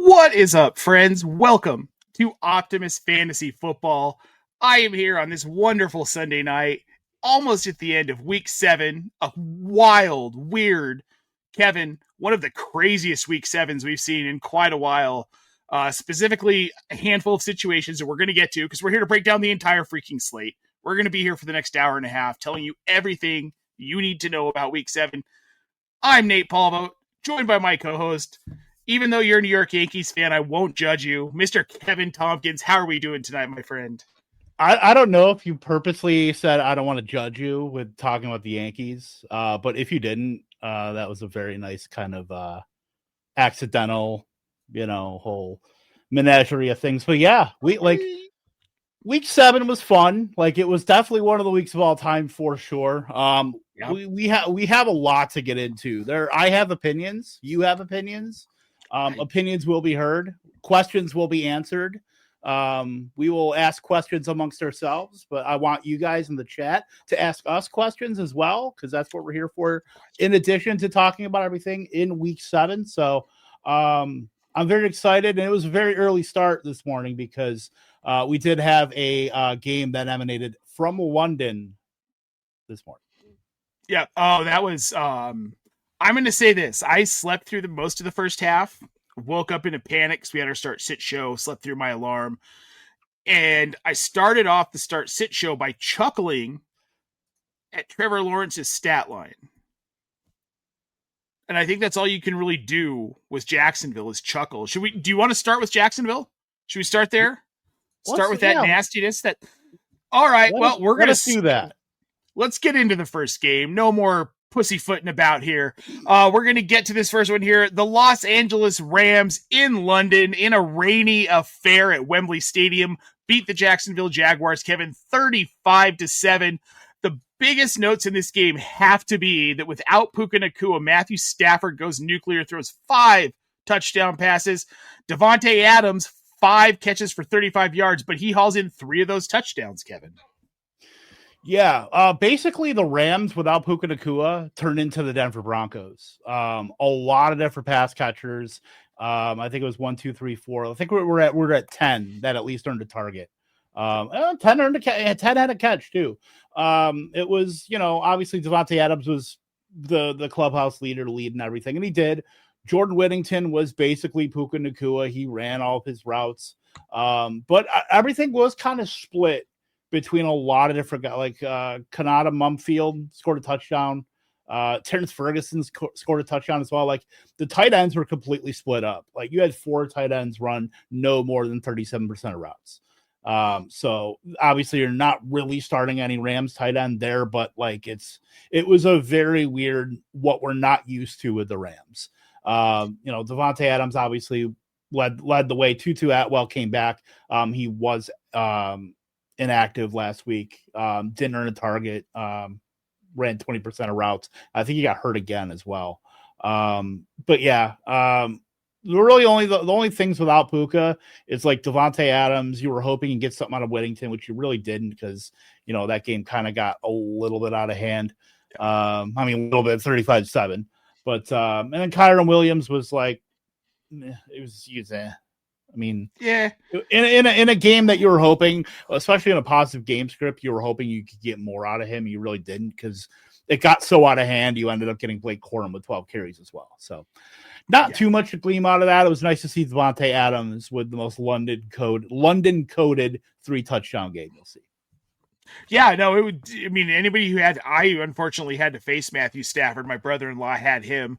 What is up, friends? Welcome to Optimus Fantasy Football. I am here on this wonderful Sunday night, almost at the end of week 7. A wild, weird, Kevin, one of the craziest week 7s we've seen in quite a while. Specifically, a handful of situations that we're going to get to because we're here to break down the entire freaking slate. We're going to be here for the next hour and a half telling you everything you need to know about week 7. I'm Nate Palvo, joined by my co-host. Even though you're a New York Yankees fan, I won't judge you. Mr. Kevin Tompkins, how are we doing tonight, my friend? I don't know if you purposely said I don't want to judge you with talking about the Yankees, but if you didn't, that was a very nice kind of accidental, whole menagerie of things. But yeah, week 7 was fun. Like it was definitely one of the weeks of all time for sure. Yep. We have a lot to get into there. I have opinions. You have opinions. Opinions will be heard. Questions will be answered. We will ask questions amongst ourselves, but I want you guys in the chat to ask us questions as well, because that's what we're here for, in addition to talking about everything in week 7. So I'm very excited, and it was a very early start this morning because we did have a game that emanated from London this morning. Yeah. Oh, that was I'm going to say this. I slept through most of the first half, woke up in a panic because we had our start-sit show, slept through my alarm, and I started off the start-sit show by chuckling at Trevor Lawrence's stat line. And I think that's all you can really do with Jacksonville is chuckle. Do you want to start with Jacksonville? Should we start there? Start with that nastiness? All right, we're going to do that. Let's get into the first game. No more pussyfooting about here. We're going to get to this first one here. The Los Angeles Rams in London in a rainy affair at Wembley Stadium beat the Jacksonville Jaguars, Kevin, 35-7. The biggest notes in this game have to be that without Puka Nacua, Matthew Stafford goes nuclear, throws 5 touchdown passes. Davante Adams, 5 catches for 35 yards, but he hauls in 3 of those touchdowns, Kevin. Yeah, basically the Rams without Puka Nacua turned into the Denver Broncos. A lot of different pass catchers. I think it was 1, 2, 3, 4. I think we're at 10 that at least earned a target. 10 had a catch too. It was, obviously Davante Adams was the clubhouse leader to lead and everything, and he did. Jordan Whittington was basically Puka Nacua. He ran all of his routes. But everything was kind of split between a lot of different guys, like Kanata Mumfield scored a touchdown. Terrence Ferguson scored a touchdown as well. Like the tight ends were completely split up. Like you had 4 tight ends run no more than 37% of routes. So obviously you're not really starting any Rams tight end there, but like it was a very weird what we're not used to with the Rams. Davante Adams obviously led the way. Tutu Atwell came back. He was inactive last week, didn't earn a target, ran 20% of routes. I think he got hurt again as well. But yeah, really the only things without Puka is like Davante Adams. You were hoping you get something out of Whittington, which you really didn't because, that game kind of got a little bit out of hand. A little bit, 35-7. But and then Kyron Williams was like, it was yeah. In a game that you were hoping, especially in a positive game script, you were hoping you could get more out of him. You really didn't because it got so out of hand. You ended up getting Blake Corum with 12 carries as well. So not too much to glean out of that. It was nice to see Davante Adams with the most London coded 3 touchdown game you'll see. Yeah, no, anybody who I unfortunately had to face Matthew Stafford. My brother-in-law had him,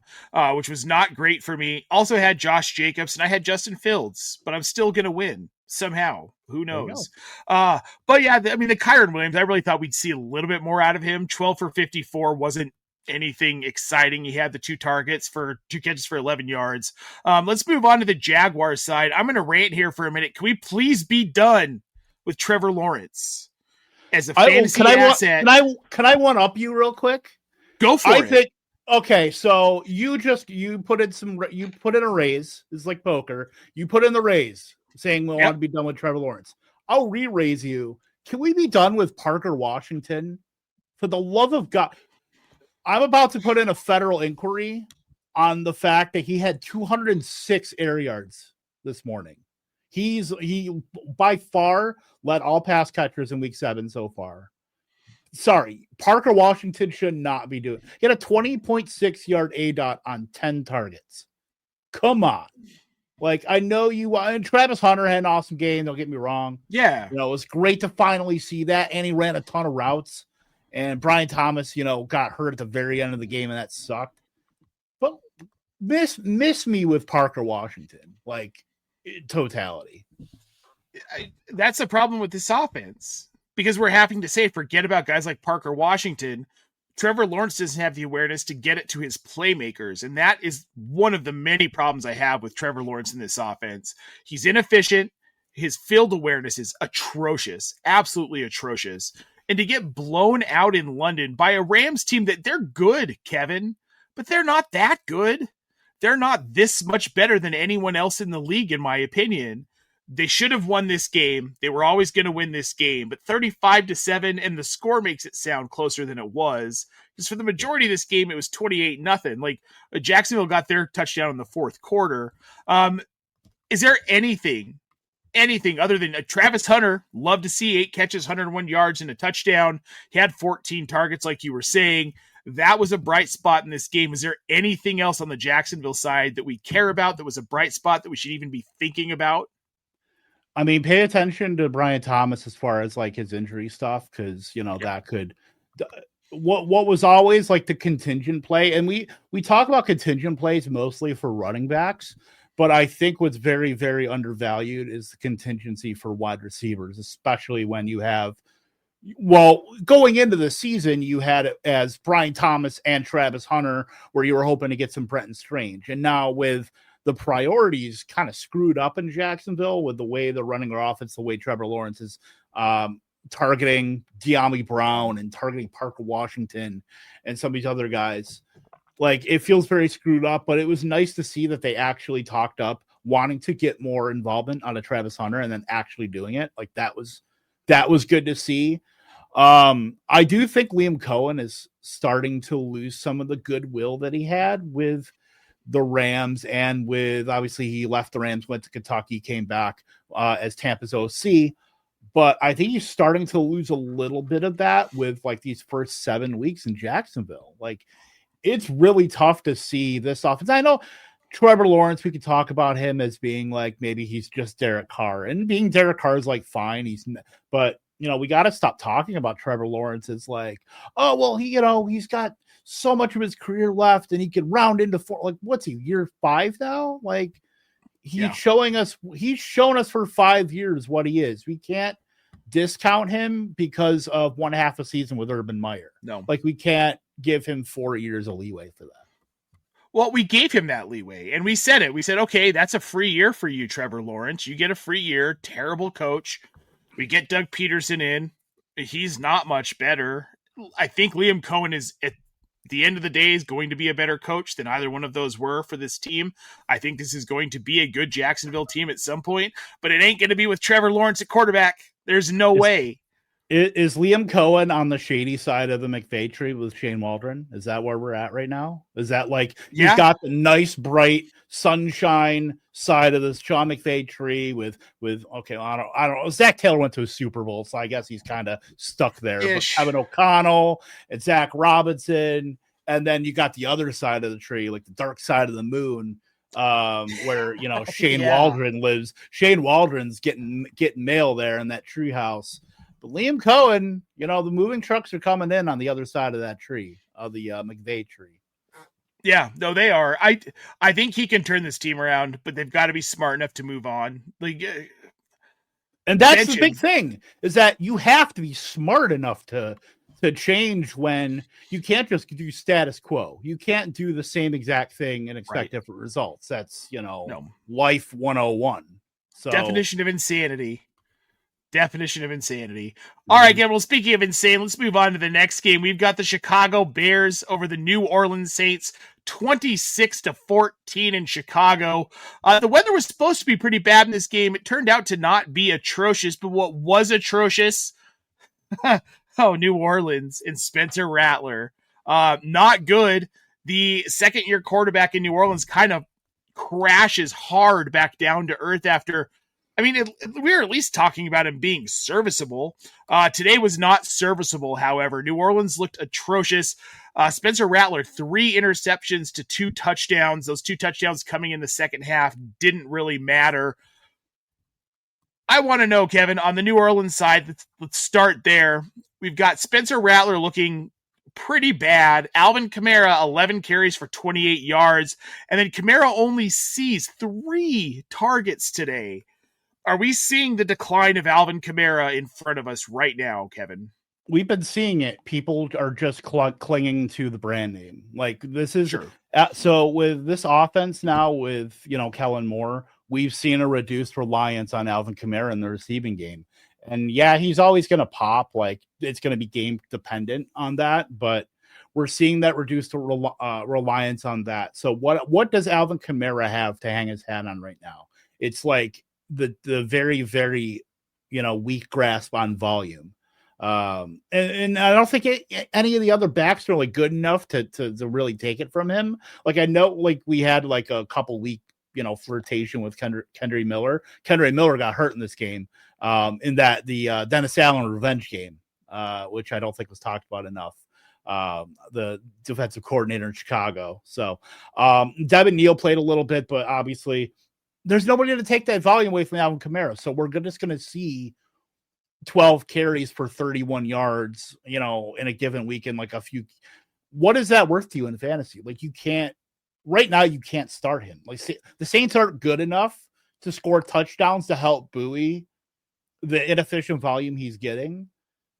which was not great for me. Also had Josh Jacobs, and I had Justin Fields, but I'm still going to win somehow. Who knows? But yeah, the Kyron Williams, I really thought we'd see a little bit more out of him. 12 for 54 wasn't anything exciting. He had the 2 targets for 2 catches for 11 yards. Let's move on to the Jaguars side. I'm going to rant here for a minute. Can we please be done with Trevor Lawrence? As a fantasy asset. Can I one up you real quick? Go for it. Okay, so you put in a raise. It's like poker. You put in the raise saying we want to be done with Trevor Lawrence. I'll re-raise you. Can we be done with Parker Washington? For the love of God. I'm about to put in a federal inquiry on the fact that he had 206 air yards this morning. He by far led all pass catchers in week 7 so far. Sorry, Parker Washington should not be doing. He had a 20.6 yard ADOT on 10 targets. Come on. Like, I know you and Travis Hunter had an awesome game, don't get me wrong. Yeah. You know, it was great to finally see that, and he ran a ton of routes. And Brian Thomas, you know, got hurt at the very end of the game, and that sucked. But miss me with Parker Washington, like, in totality. That's the problem with this offense, because we're having to say, forget about guys like Parker Washington. Trevor Lawrence doesn't have the awareness to get it to his playmakers. And that is one of the many problems I have with Trevor Lawrence in this offense. He's inefficient. His field awareness is atrocious, absolutely atrocious. And to get blown out in London by a Rams team that they're good, Kevin, but they're not that good. They're not this much better than anyone else in the league, in my opinion. They should have won this game. They were always going to win this game, but 35-7, and the score makes it sound closer than it was. Because for the majority of this game, it was 28-0. Like, Jacksonville got their touchdown in the fourth quarter. Is there anything other than Travis Hunter? Love to see 8 catches, 101 yards, and a touchdown. He had 14 targets, like you were saying. That was a bright spot in this game. Is there anything else on the Jacksonville side that we care about that was a bright spot that we should even be thinking about? I mean, pay attention to Brian Thomas as far as like his injury stuff, because you know that could what was always like the contingent play, and we talk about contingent plays mostly for running backs, but I think what's very, very undervalued is the contingency for wide receivers, especially when you have, well, going into the season, you had it as Brian Thomas and Travis Hunter, where you were hoping to get some Brenton Strange, and now with the priorities kind of screwed up in Jacksonville with the way they're running their offense, the way Trevor Lawrence is targeting De'Ami Brown and targeting Parker Washington and some of these other guys. Like, it feels very screwed up, but it was nice to see that they actually talked up wanting to get more involvement out of Travis Hunter and then actually doing it. Like, that was good to see. I do think Liam Cohen is starting to lose some of the goodwill that he had with the Rams, and with, obviously, he left the Rams, went to Kentucky, came back as Tampa's OC. But I think he's starting to lose a little bit of that with like these first 7 weeks in Jacksonville. Like, it's really tough to see this offense. I know Trevor Lawrence, we could talk about him as being like, maybe he's just Derek Carr, and being Derek Carr is like fine. But you know, we got to stop talking about Trevor Lawrence as like, oh, well, he's got so much of his career left and he could round into 4. Like, what's he, year 5 now? Like, he's shown us for 5 years what he is. We can't discount him because of 1/2 a season with Urban Meyer. No, like, we can't give him 4 years of leeway for that. Well, we gave him that leeway, and we said it. We said, okay, that's a free year for you, Trevor Lawrence. You get a free year. Terrible coach. We get Doug Peterson in. He's not much better. I think Liam Cohen is, at the end of the day, is going to be a better coach than either one of those were for this team. I think this is going to be a good Jacksonville team at some point, but it ain't going to be with Trevor Lawrence at quarterback. There's no way. Is Liam Cohen on the shady side of the McVay tree with Shane Waldron? Is that where we're at right now? Is that like, he's got the nice, bright sunshine side of this Sean McVay tree with okay, I don't know. Zach Taylor went to a Super Bowl, so I guess he's kind of stuck there. But Kevin O'Connell and Zach Robinson, and then you got the other side of the tree, like the dark side of the moon, where Shane Waldron lives. Shane Waldron's getting mail there in that tree house. But Liam Cohen, the moving trucks are coming in on the other side of that tree, of the McVay tree. Yeah, no, they are. I think he can turn this team around, but they've got to be smart enough to move on. And that's the big thing, is that you have to be smart enough to change. When you can't just do status quo. You can't do the same exact thing and expect different results. That's, life 101. So definition of insanity. All right, again, well, speaking of insane, let's move on to the next game. We've got the Chicago Bears over the New Orleans Saints, 26-14 in Chicago. The weather was supposed to be pretty bad in this game. It turned out to not be atrocious, but what was atrocious? New Orleans and Spencer Rattler. Not good. The second-year quarterback in New Orleans kind of crashes hard back down to earth after. I mean, we're at least talking about him being serviceable. Today was not serviceable, however. New Orleans looked atrocious. Spencer Rattler, 3 interceptions to 2 touchdowns. Those 2 touchdowns coming in the second half didn't really matter. I want to know, Kevin, on the New Orleans side, let's start there. We've got Spencer Rattler looking pretty bad. Alvin Kamara, 11 carries for 28 yards. And then Kamara only sees 3 targets today. Are we seeing the decline of Alvin Kamara in front of us right now, Kevin? We've been seeing it. People are just clinging to the brand name. Like this is sure. So with this offense now with, Kellen Moore, we've seen a reduced reliance on Alvin Kamara in the receiving game. And yeah, he's always going to pop. Like it's going to be game dependent on that, but we're seeing that reduced reliance on that. So what does Alvin Kamara have to hang his hat on right now? It's like the very, very, weak grasp on volume. And I don't think any of the other backs are really good enough to really take it from him. Like I know, like we had like a couple week, flirtation with Kendry Miller. Kendry Miller got hurt in this game, in that the Dennis Allen revenge game, which I don't think was talked about enough. The defensive coordinator in Chicago. So Devin Neal played a little bit, but obviously there's nobody to take that volume away from Alvin Kamara. So we're just going to see 12 carries for 31 yards, in a given weekend, like a few. What is that worth to you in fantasy? Like you can't start him. Like the Saints aren't good enough to score touchdowns to help buoy the inefficient volume he's getting.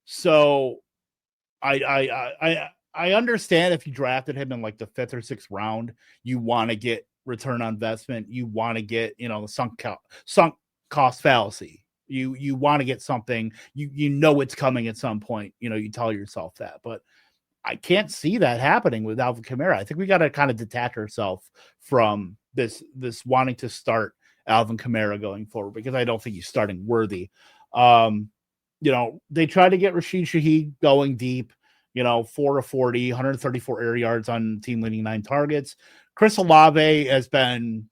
So I understand if you drafted him in like the 5th or 6th round, you want to get return on investment. You want to get, the sunk cost fallacy. You want to get something, it's coming at some point, you tell yourself that, but I can't see that happening with Alvin Kamara. I think we got to kind of detach ourselves from this wanting to start Alvin Kamara going forward, because I don't think he's starting worthy. They tried to get Rashid Shaheed going deep, 4 of 40, 134 air yards on team leading 9 targets. Chris Olave has been,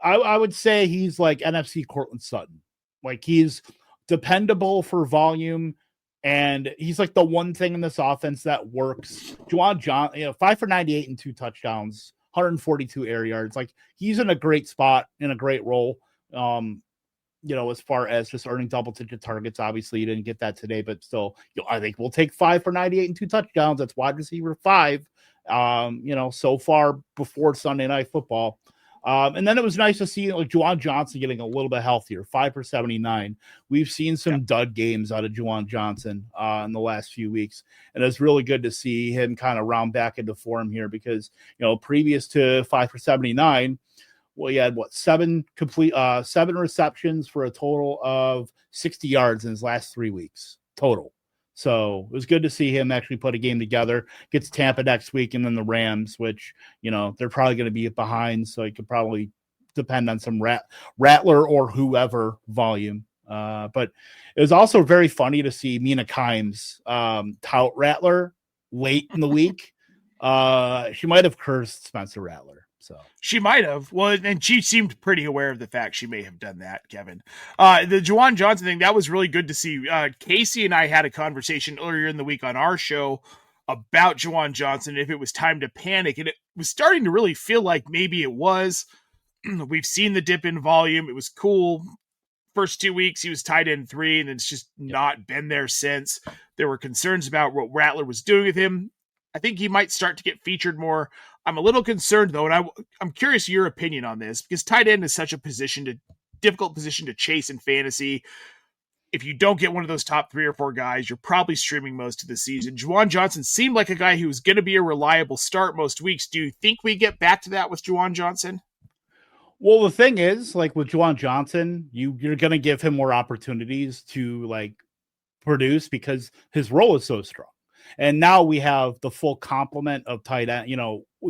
I would say he's like NFC Cortland Sutton. Like he's dependable for volume, and he's like the one thing in this offense that works. Juwan Johnson, 5 for 98 and 2 touchdowns, 142 air yards. Like he's in a great spot, in a great role. As far as just earning double-digit targets, obviously you didn't get that today, but still, I think we'll take 5 for 98 and 2 touchdowns. That's wide receiver 5. So far before Sunday Night Football. And then it was nice to see like Juwan Johnson getting a little bit healthier, 5 for 79. We've seen some dud games out of Juwan Johnson in the last few weeks, and it's really good to see him kind of round back into form here, because previous to 5 for 79, well, he had 7 receptions for a total of 60 yards in his last 3 weeks total. So it was good to see him actually put a game together. Gets Tampa next week, and then the Rams, which, they're probably going to be behind. So it could probably depend on some Rattler or whoever volume. But it was also very funny to see Mina Kimes tout Rattler late in the week. She might have cursed Spencer Rattler. So she might have. Well, and she seemed pretty aware of the fact she may have done that, Kevin. The Juwan Johnson thing, that was really good to see. Casey and I had a conversation earlier in the week on our show about Juwan Johnson, if it was time to panic. And it was starting to really feel like maybe it was. We've seen the dip in volume. It was cool. First 2 weeks, he was tight end 3, and it's just not been there since. There were concerns about what Rattler was doing with him. I think he might start to get featured more. I'm a little concerned, though, and I'm curious your opinion on this, because tight end is such a difficult position to chase in fantasy. If you don't get one of those top 3 or 4 guys, you're probably streaming most of the season. Juwan Johnson seemed like a guy who was going to be a reliable start most weeks. Do you think we get back to that with Juwan Johnson? Well, the thing is, like with Juwan Johnson, you're going to give him more opportunities to like produce, because his role is so strong. And now we have the full complement of tight end,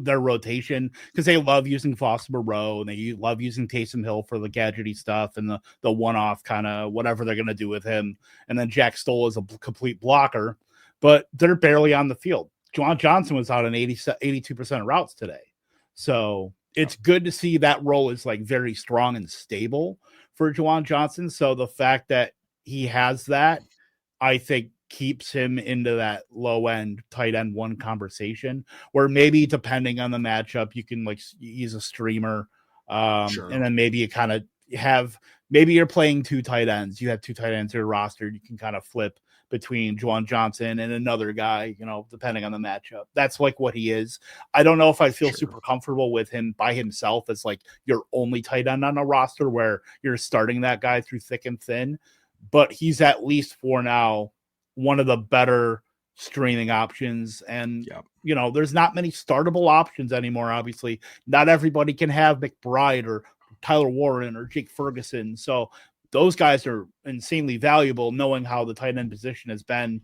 their rotation, because they love using Foster Moreau, and they love using Taysom Hill for the gadgety stuff and the one-off kind of whatever they're going to do with him. And then Jack Stoll is a complete blocker, but they're barely on the field. Juwan Johnson was out on 82% of routes today. So it's good to see that role is like very strong and stable for Juwan Johnson. So the fact that he has that, I think keeps him into that low end tight end one conversation where maybe depending on the matchup, you can like use a streamer. Sure. And then maybe you kind of have, maybe you're playing two tight ends. You have two tight ends in your roster. You can kind of flip between Juwan Johnson and another guy, you know, depending on the matchup. That's like what he is. I don't know if I feel super comfortable with him by himself as like your only tight end on a roster where you're starting that guy through thick and thin, but he's at least for now one of the better streaming options. And, you know, there's not many startable options anymore. Obviously, not everybody can have McBride or Tyler Warren or Jake Ferguson. So those guys are insanely valuable, knowing how the tight end position has been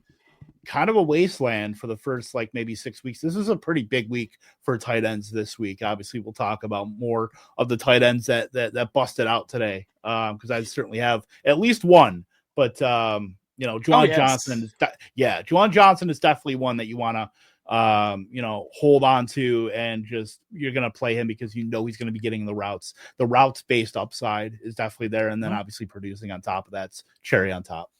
kind of a wasteland for the first like maybe 6 weeks. This is a pretty big week for tight ends this week. Obviously, we'll talk about more of the tight ends that busted out today, because I certainly have at least one. But you know, Juwan Johnson is Juwan Johnson is definitely one that you want to you know, hold on to, and just you're going to play him because you know he's going to be getting the routes. The routes based upside is definitely there, and then obviously producing on top of that's cherry on top.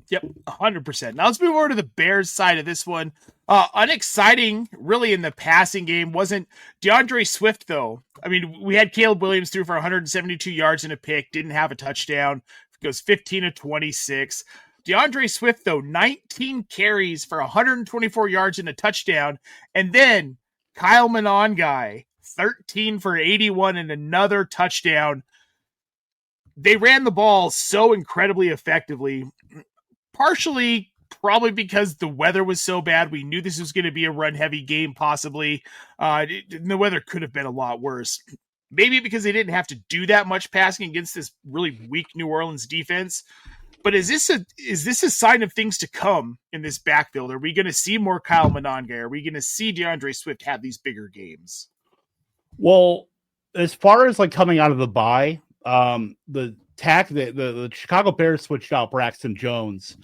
Yep, 100%. Now let's move over to the Bears side of this one. Unexciting, really, in the passing game wasn't DeAndre Swift, though. I mean, we had Caleb Williams threw for 172 yards and a pick, didn't have a touchdown, goes 15 of 26. DeAndre Swift, though, 19 carries for 124 yards and a touchdown. And then Kyle Monangai, 13 for 81 and another touchdown. They ran the ball so incredibly effectively, partially probably because the weather was so bad. We knew this was going to be a run-heavy game, possibly. The weather could have been a lot worse. Maybe because they didn't have to do that much passing against this really weak New Orleans defense. But is this a sign of things to come in this backfield? Are we going to see more Kyle Monangai? Are we going to see DeAndre Swift have these bigger games? Well, as far as like coming out of the bye, the Chicago Bears switched out Braxton Jones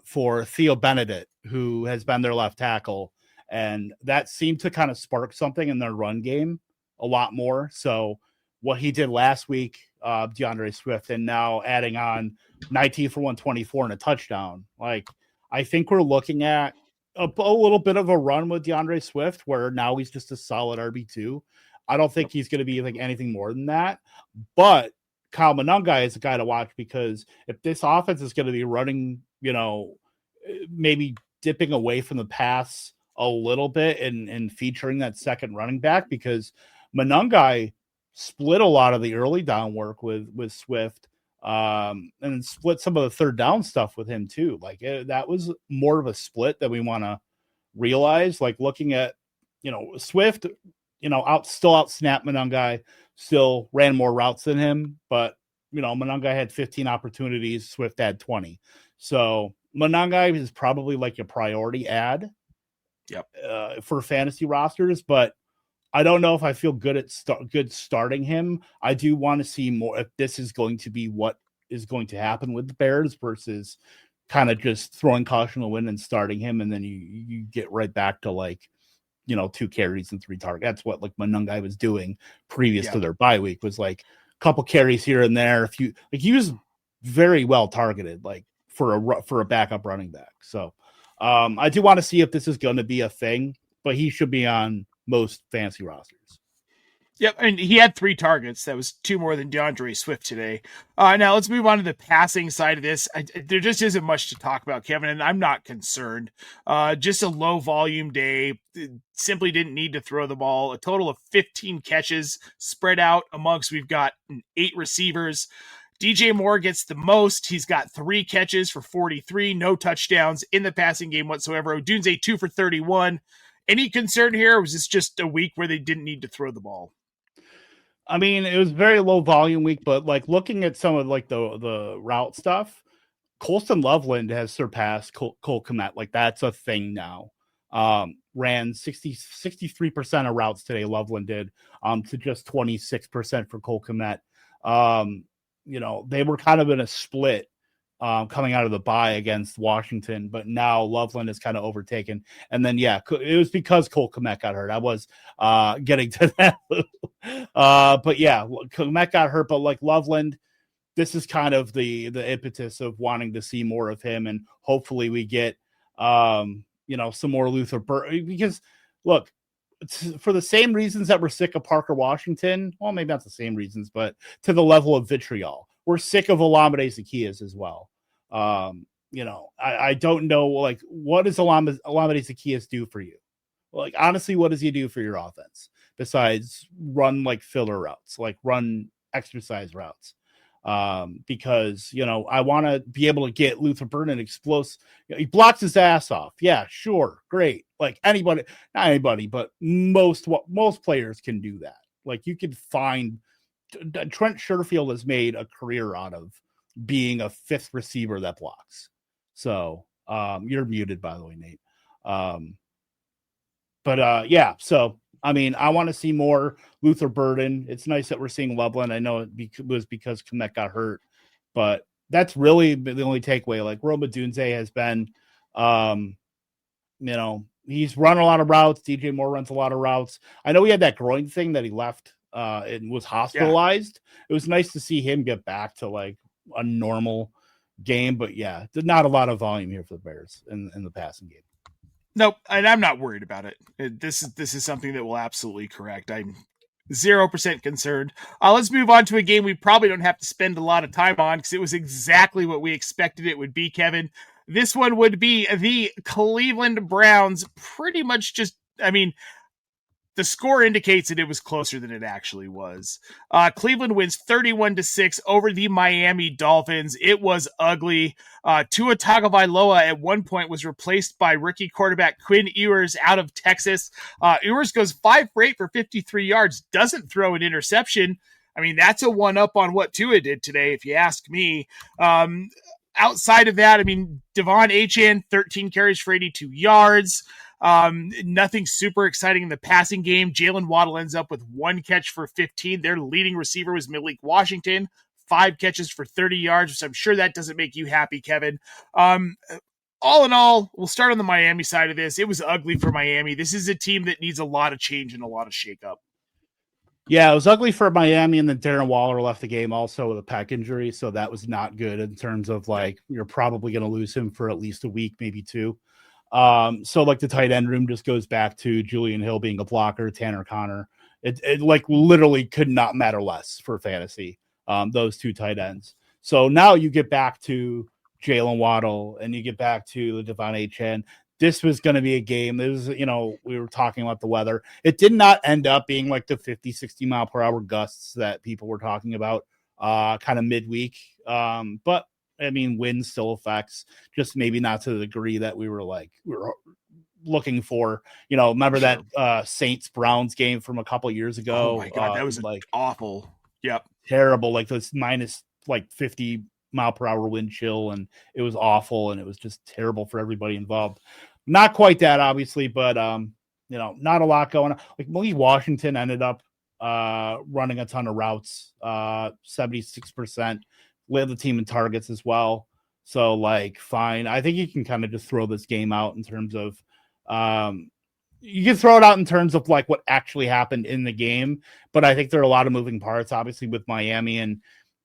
for Theo Benedict, who has been their left tackle, and that seemed to kind of spark something in their run game a lot more. So what he did last week, DeAndre Swift, and now adding on 19 for 124 and a touchdown. Like, I think we're looking at a little bit of a run with DeAndre Swift, where now he's just a solid RB2. I don't think he's going to be like anything more than that. But Kyle Monangai is a guy to watch, because if this offense is going to be running, you know, maybe dipping away from the pass a little bit and featuring that second running back, because Monangai split a lot of the early down work with Swift, and split some of the third down stuff with him too. Like that was more of a split that we want to realize. Like looking at, you know, Swift, you know, still out snap Monangai, still ran more routes than him, but you know, Monangai had 15 opportunities, Swift had 20. So Monangai is probably like a priority ad for fantasy rosters, but I don't know if I feel good at starting him. I do want to see more if this is going to be what is going to happen with the Bears versus kind of just throwing caution to the wind and starting him, and then you get right back to like, you know, 2 carries and 3 targets. That's what like Monangai was doing previous to their bye week, was like a couple carries here and there. If you like, he was very well targeted, like for a backup running back. So I do want to see if this is going to be a thing, but he should be on most fantasy rosters. Yep, and he had 3 targets. That was 2 more than DeAndre Swift today. Now let's move on to the passing side of this. There just isn't much to talk about, Kevin, and I'm not concerned. Just a low volume day. Simply didn't need to throw the ball. A total of 15 catches spread out amongst, we've got 8 receivers. DJ Moore gets the most. He's got 3 catches for 43, no touchdowns in the passing game whatsoever. Odunze 2 for 31. Any concern here, or was this just a week where they didn't need to throw the ball? I mean, it was very low volume week, but like looking at some of like the route stuff, Colston Loveland has surpassed Cole Kmet. Like that's a thing now. Ran 63% of routes today, Loveland did, to just 26% for Cole Kmet. You know, they were kind of in a split coming out of the bye against Washington, but now Loveland is kind of overtaken. And then, yeah, it was because Cole Kmet got hurt. I was getting to that. But yeah, Kmet got hurt, but like Loveland, this is kind of the impetus of wanting to see more of him. And hopefully we get, some more Luther Burden, because look, for the same reasons that we're sick of Parker Washington, well, maybe not the same reasons, but to the level of vitriol, we're sick of Olamide Zaccheaus as well. I don't know, like, what does Olamide Zaccheaus do for you? Like, honestly, what does he do for your offense besides run like filler routes, like run exercise routes? Because I want to be able to get Luther Burden explosive. He blocks his ass off. Yeah, sure, great. Like anybody, not anybody, but most players can do that. Like you could find Trent Sherfield has made a career out of being a fifth receiver that blocks. So you're muted, by the way, Nate. Yeah, so I mean, I want to see more Luther Burden. It's nice that we're seeing Loveland. I know it was because Kmet got hurt, but that's really the only takeaway. Like Roma Dunze has been, he's run a lot of routes. DJ Moore runs a lot of routes. I know he had that groin thing that he left and was hospitalized. Yeah. It was nice to see him get back to like a normal game, but yeah, not a lot of volume here for the Bears in the passing game. Nope, and I'm not worried about it. This is something that will absolutely correct. I'm 0% concerned. Let's move on to a game we probably don't have to spend a lot of time on because it was exactly what we expected it would be, Kevin. This one would be the Cleveland Browns. Pretty much just, the score indicates that it was closer than it actually was. Cleveland wins 31-6 over the Miami Dolphins. It was ugly. Tua Tagovailoa at one point was replaced by rookie quarterback Quinn Ewers out of Texas. Ewers goes 5 for 8 for 53 yards, doesn't throw an interception. That's a one-up on what Tua did today, if you ask me. Outside of that, Devon Achane, 13 carries for 82 yards. Nothing super exciting in the passing game. Jalen Waddle ends up with 1 catch for 15. Their leading receiver was Malik Washington, 5 catches for 30 yards, which I'm sure that doesn't make you happy, Kevin. All in all, we'll start on the Miami side of this. It was ugly for Miami. This is a team that needs a lot of change and a lot of shakeup. Yeah, it was ugly for Miami, and then Darren Waller left the game also with a pec injury, so that was not good in terms of, like, you're probably going to lose him for at least a week, maybe 2. So, like, the tight end room just goes back to Julian Hill being a blocker, Tanner Connor. It like, literally could not matter less for fantasy, those 2 tight ends. So now you get back to Jalen Waddle, and you get back to the Devon Achane. This was going to be a game. This was, we were talking about the weather. It did not end up being like the 50, 60 mile per hour gusts that people were talking about kind of midweek. But wind still affects, just maybe not to the degree that we were looking for. Remember that Saints Browns game from a couple years ago? Oh my God, that was like awful. Yep. Terrible. Like this minus 50 mile per hour wind chill, and it was awful, and it was just terrible for everybody involved. Not quite that, obviously, but not a lot going on. Like Malik Washington ended up running a ton of routes, 76%, led the team in targets as well. So, like, fine. I think you can kind of just throw this game out in terms of you can throw it out in terms of like what actually happened in the game, but I think there are a lot of moving parts, obviously, with Miami. And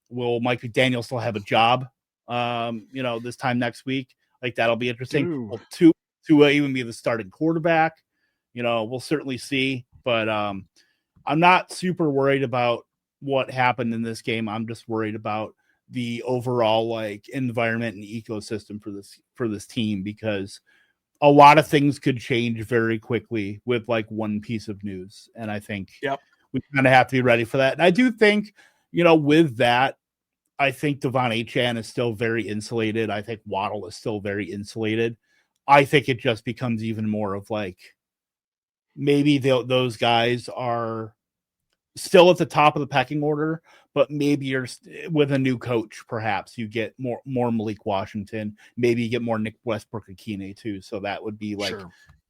will Mike McDaniel still have a job this time next week? Like, that'll be interesting. Will Tua even be the starting quarterback? We'll certainly see. But I'm not super worried about what happened in this game. I'm just worried about the overall like environment and ecosystem for this team, because a lot of things could change very quickly with like one piece of news. And I think we kind of have to be ready for that. And I do think, with that, I think Devon Achane is still very insulated. I think Waddle is still very insulated. I think it just becomes even more of like, maybe those guys are still at the top of the pecking order, but maybe you're with a new coach, perhaps you get more Malik Washington, maybe you get more Nick Westbrook-Akine too. So that would be like,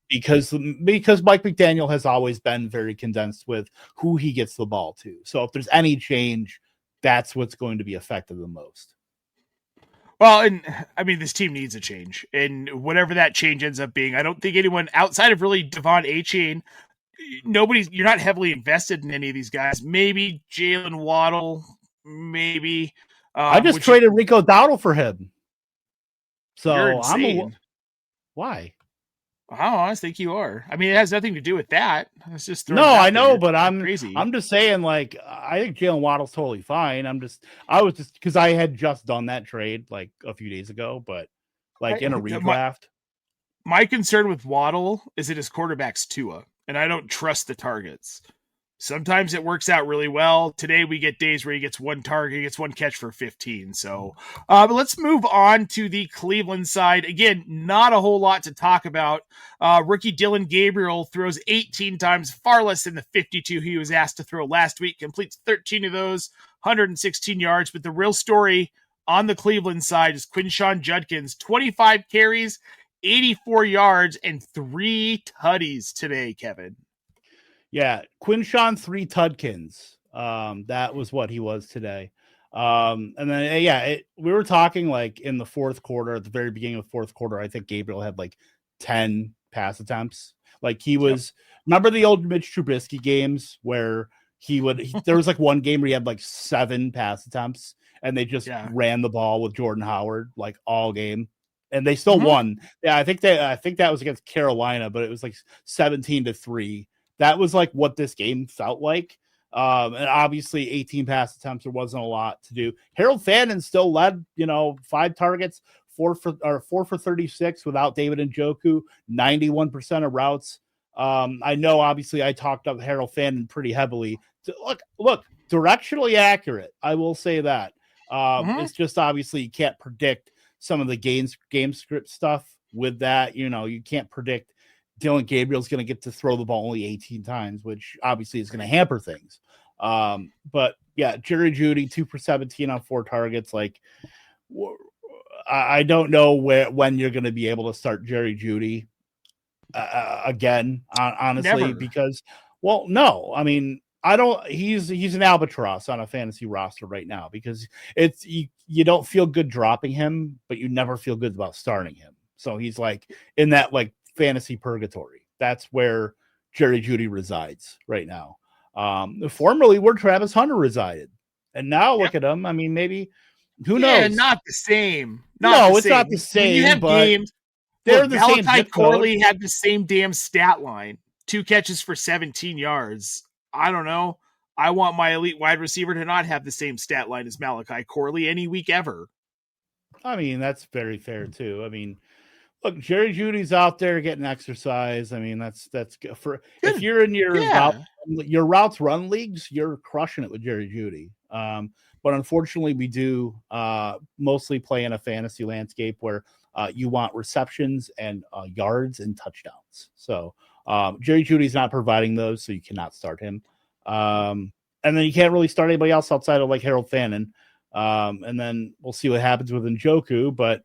because Mike McDaniel has always been very condensed with who he gets the ball to. So if there's any change, that's what's going to be affected the most. Well, and I mean, this team needs a change, and whatever that change ends up being, I don't think anyone outside of really Devon Achane, you're not heavily invested in any of these guys. Maybe Jalen Waddle, maybe. I just traded Rico Dowdle for him. You're So insane. Why? I think you are. I mean, it has nothing to do with that. It's just I know, but crazy. I'm just saying, like, I think Jalen Waddle's totally fine. I was just because I had just done that trade like a few days ago, but like in a redraft. My concern with Waddle is that his quarterback's Tua, and I don't trust the targets. Sometimes it works out really well. Today we get days where he gets one target, he gets one catch for 15. So, but let's move on to the Cleveland side. Again, not a whole lot to talk about. Rookie Dylan Gabriel throws 18 times, far less than the 52 he was asked to throw last week. Completes 13 of those, 116 yards. But the real story on the Cleveland side is Quinshon Judkins, 25 carries, 84 yards, and 3 tutties today, Kevin. Yeah, Quinshon 3 Tudkins. That was what he was today. And then we were talking like in the fourth quarter, at the very beginning of the fourth quarter, I think Gabriel had like 10 pass attempts. Like he was, remember the old Mitch Trubisky games where there was like one game where he had like 7 pass attempts and they just ran the ball with Jordan Howard like all game. And they still won. Yeah, I think that was against Carolina, but it was like 17-3. That was like what this game felt like. And obviously 18 pass attempts, there wasn't a lot to do. Harold Fannin still led, 5 targets, 4 for 36 without David Njoku, 91% of routes. I know obviously I talked up Harold Fannin pretty heavily. Look, directionally accurate. I will say that. It's just obviously you can't predict some of the game script stuff with that. You can't predict Dylan Gabriel's going to get to throw the ball only 18 times, which obviously is going to hamper things. But yeah, Jerry Jeudy 2 for 17 on 4 targets. Like, I don't know when you're going to be able to start Jerry Jeudy again, honestly, Never. Because, no, I mean, he's an albatross on a fantasy roster right now because you don't feel good dropping him, but you never feel good about starting him. So he's like in that like fantasy purgatory. That's where Jerry Jeudy resides right now. Formerly where Travis Hunter resided. And now look at him. I mean, maybe who knows? Not the same. It's not the same. When you have games, they're the same. Malachi Corley had the same damn stat line. 2 catches for 17 yards. I don't know. I want my elite wide receiver to not have the same stat line as Malachi Corley any week ever. I mean, that's very fair too. I mean, look, Jerry Jeudy's out there getting exercise. I mean, that's good for if you're in your routes run leagues, you're crushing it with Jerry Jeudy. But unfortunately, we do mostly play in a fantasy landscape where you want receptions and yards and touchdowns. So Jerry Jeudy's not providing those, so you cannot start him. And then you can't really start anybody else outside of like Harold Fannin. And then we'll see what happens with Njoku, but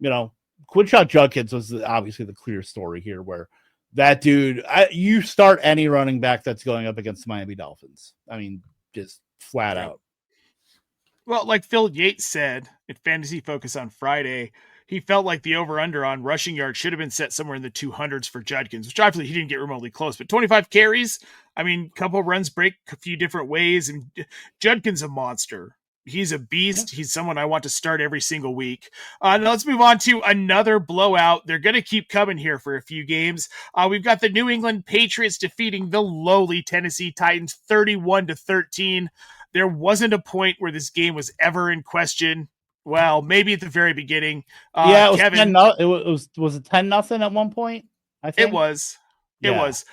Quinshon Judkins was obviously the clear story here where that dude, you start any running back that's going up against the Miami Dolphins. I mean, just flat out. Well, like Phil Yates said at Fantasy Focus on Friday, he felt like the over-under on rushing yards should have been set somewhere in the 200s for Judkins, which obviously he didn't get remotely close. But 25 carries, I mean, a couple of runs break a few different ways, and Judkins a monster. He's a beast. He's someone I want to start every single week. Now let's move on to another blowout. They're going to keep coming here for a few games. We've got the New England Patriots defeating the lowly Tennessee Titans 31-13. There wasn't a point where this game was ever in question. Well, maybe at the very beginning. It was Kevin. Was it 10-0 at one point? I think it was. It was.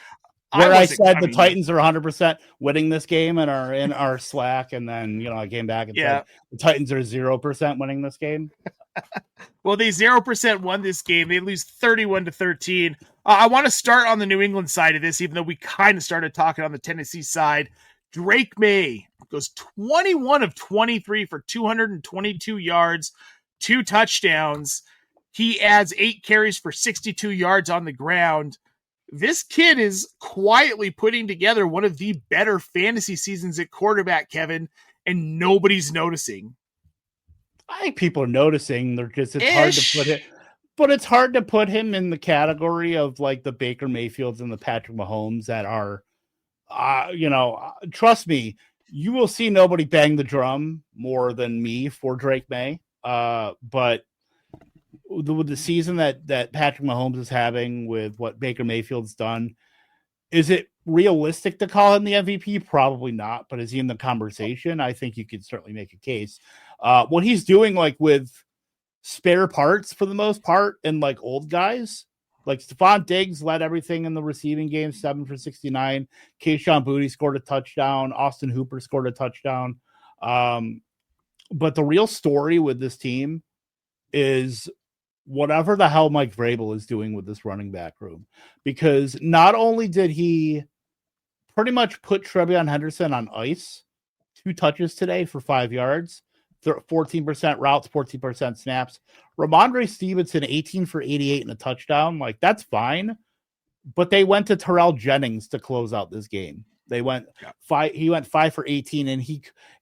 Where I said the Titans are 100% winning this game and are in our Slack, and then I came back and said the Titans are 0% winning this game. Well, they 0% won this game. They lose 31-13. I want to start on the New England side of this, even though we kind of started talking on the Tennessee side. Drake May goes 21 of 23 for 222 yards, 2 touchdowns. He adds 8 carries for 62 yards on the ground. This kid is quietly putting together one of the better fantasy seasons at quarterback, Kevin, and nobody's noticing. I think people are noticing. It's hard to put Ish. it, but it's hard to put him in the category of like the Baker Mayfields and the Patrick Mahomes that are, trust me, you will see nobody bang the drum more than me for Drake May. But with the season that Patrick Mahomes is having, with what Baker Mayfield's done, is it realistic to call him the MVP? Probably not. But is he in the conversation? I think you could certainly make a case. What he's doing, like with spare parts for the most part, and like old guys, like Stephon Diggs led everything in the receiving game, 7 for 69. Kayshon Boutte scored a touchdown. Austin Hooper scored a touchdown. But the real story with this team is whatever the hell Mike Vrabel is doing with this running back room. Because not only did he pretty much put Trevion Henderson on ice, 2 touches today for 5 yards, 14% routes, 14% snaps. Ramondre Stevenson, 18 for 88 and a touchdown. Like, that's fine. But they went to Terrell Jennings to close out this game. They went he went 5 for 18,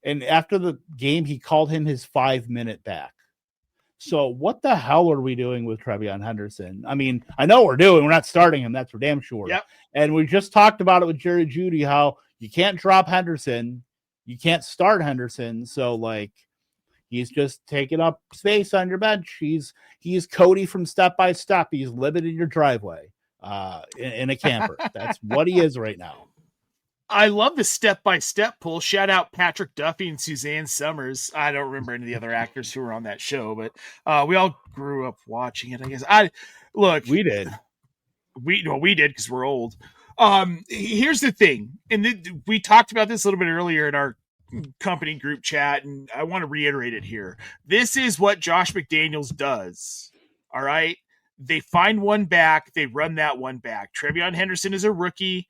and after the game, he called him his 5-minute back. So what the hell are we doing with Trevion Henderson? I mean, I know we're not starting him. That's for damn sure. Yep. And we just talked about it with Jerry Jeudy, how you can't drop Henderson. You can't start Henderson. So, like, he's just taking up space on your bench. He's Cody from Step by Step. He's living in your driveway in a camper. That's what he is right now. I love the step-by-step pull. Shout out Patrick Duffy and Suzanne Summers. I don't remember any of the other actors who were on that show, but we all grew up watching it, I guess. We did. We did because we're old. Here's the thing, and we talked about this a little bit earlier in our company group chat, and I want to reiterate it here. This is what Josh McDaniels does. All right? They find one back, they run that one back. Trevion Henderson is a rookie.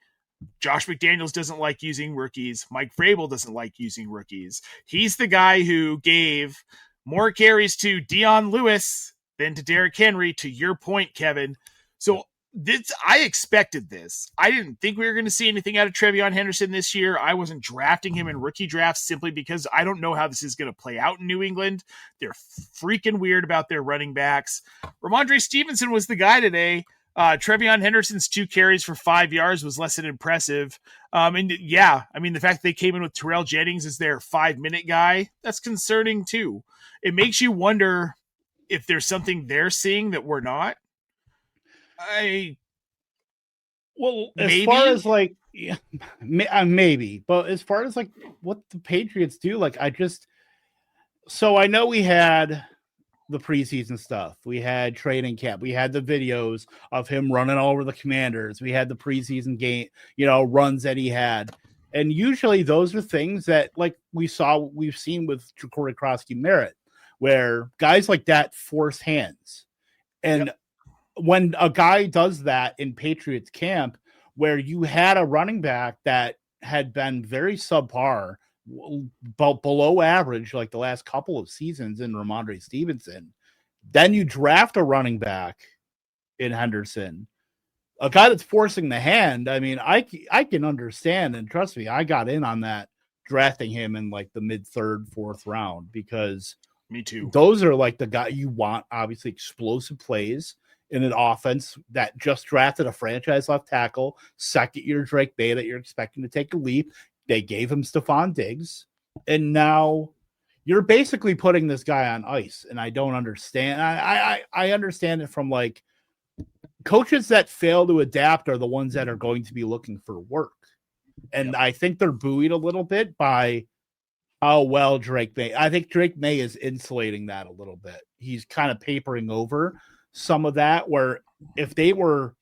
Josh McDaniels doesn't like using rookies. Mike Vrabel doesn't like using rookies. He's the guy who gave more carries to Dion Lewis than to Derrick Henry, to your point, Kevin. So I expected this. I didn't think we were going to see anything out of Trevion Henderson this year. I wasn't drafting him in rookie drafts simply because I don't know how this is going to play out in New England. They're freaking weird about their running backs. Ramondre Stevenson was the guy today. Trevion Henderson's 2 carries for 5 yards was less than impressive. The fact that they came in with Terrell Jennings as their 5-minute guy, that's concerning too. It makes you wonder if there's something they're seeing that we're not. As far as like, maybe, but as far as like what the Patriots do, like, so I know we had the preseason stuff. We had training camp. We had the videos of him running all over the Commanders. We had the preseason game, runs that he had. And usually those are things that, like, we've seen with Jacory Krosky-Merritt, where guys like that force hands. And when a guy does that in Patriots camp, where you had a running back that had been very subpar, below average, like the last couple of seasons in Ramondre Stevenson, then you draft a running back in Henderson, a guy that's forcing the hand. I mean, I can understand, and trust me, I got in on that, drafting him in like the mid-3rd, 4th round, because me too. Those are like the guy you want, obviously explosive plays in an offense that just drafted a franchise left tackle, 2nd-year Drake May that you're expecting to take a leap. They gave him Stephon Diggs, and now you're basically putting this guy on ice. And I don't understand. I understand it from, like, coaches that fail to adapt are the ones that are going to be looking for work. And I think they're buoyed a little bit by how well Drake May. I think Drake May is insulating that a little bit. He's kind of papering over some of that, where if they were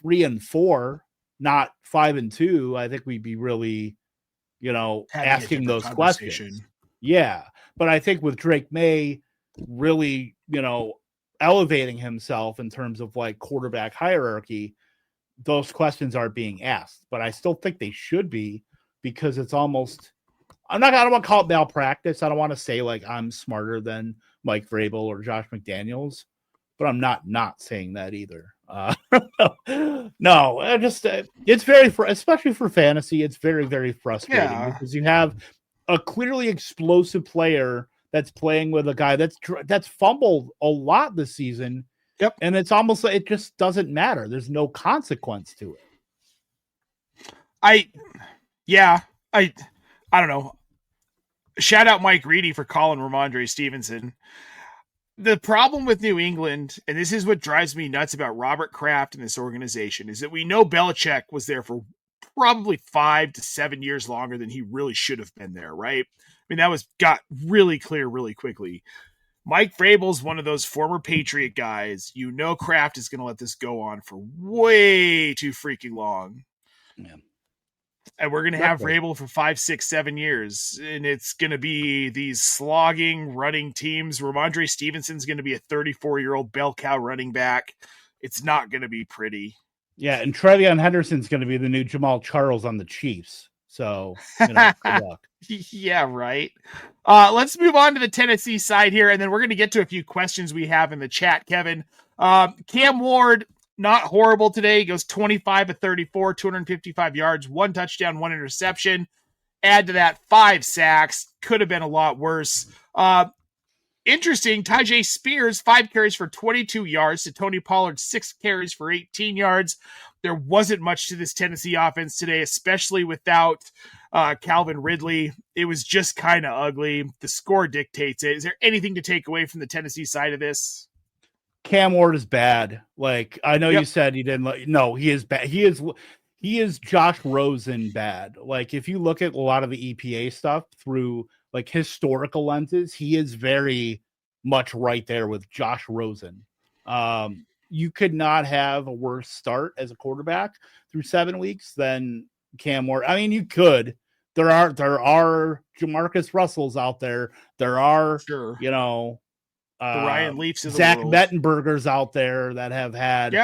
3-4, not 5-2, I think we'd be really, asking those questions. Yeah. But I think with Drake May really, elevating himself in terms of like quarterback hierarchy, those questions are being asked. But I still think they should be, because it's almost, I don't want to call it malpractice. I don't want to say like I'm smarter than Mike Vrabel or Josh McDaniels, but I'm not saying that either. No, it's very, especially for fantasy, it's very, very frustrating because you have a clearly explosive player that's playing with a guy that's fumbled a lot this season. Yep. And it's almost like it just doesn't matter. There's no consequence to it. I don't know. Shout out Mike Reedy for calling Ramondre Stevenson. The problem with New England, and this is what drives me nuts about Robert Kraft and this organization, is that we know Belichick was there for probably 5 to 7 years longer than he really should have been there, right? I mean, that got really clear really quickly. Mike Vrabel's one of those former Patriot guys. You know Kraft is going to let this go on for way too freaking long. Yeah. And we're going to have Vrabel for 5, 6, 7 years. And it's going to be these slogging, running teams. Ramondre Stevenson's going to be a 34-year-old bell cow running back. It's not going to be pretty. Yeah, and Trevion Henderson's going to be the new Jamal Charles on the Chiefs. So, good luck. Yeah, right. Let's move on to the Tennessee side here, and then we're going to get to a few questions we have in the chat, Kevin. Cam Ward, not horrible today. He goes 25 of 34, 255 yards, 1 touchdown, 1 interception. Add to that 5 sacks. Could have been a lot worse. Interesting, Tyjae Spears, 5 carries for 22 yards to Tony Pollard, 6 carries for 18 yards. There wasn't much to this Tennessee offense today, especially without Calvin Ridley. It was just kind of ugly. The score dictates it. Is there anything to take away from the Tennessee side of this? Cam Ward is bad. Like, I know you said he didn't. No, he is bad. He is Josh Rosen bad. Like, if you look at a lot of the EPA stuff through like historical lenses, he is very much right there with Josh Rosen. You could not have a worse start as a quarterback through 7 weeks than Cam Ward. I mean, you could. There are Jamarcus Russells out there. There are, sure, the Ryan Leafs of the Zach world. Mettenbergers out there that have had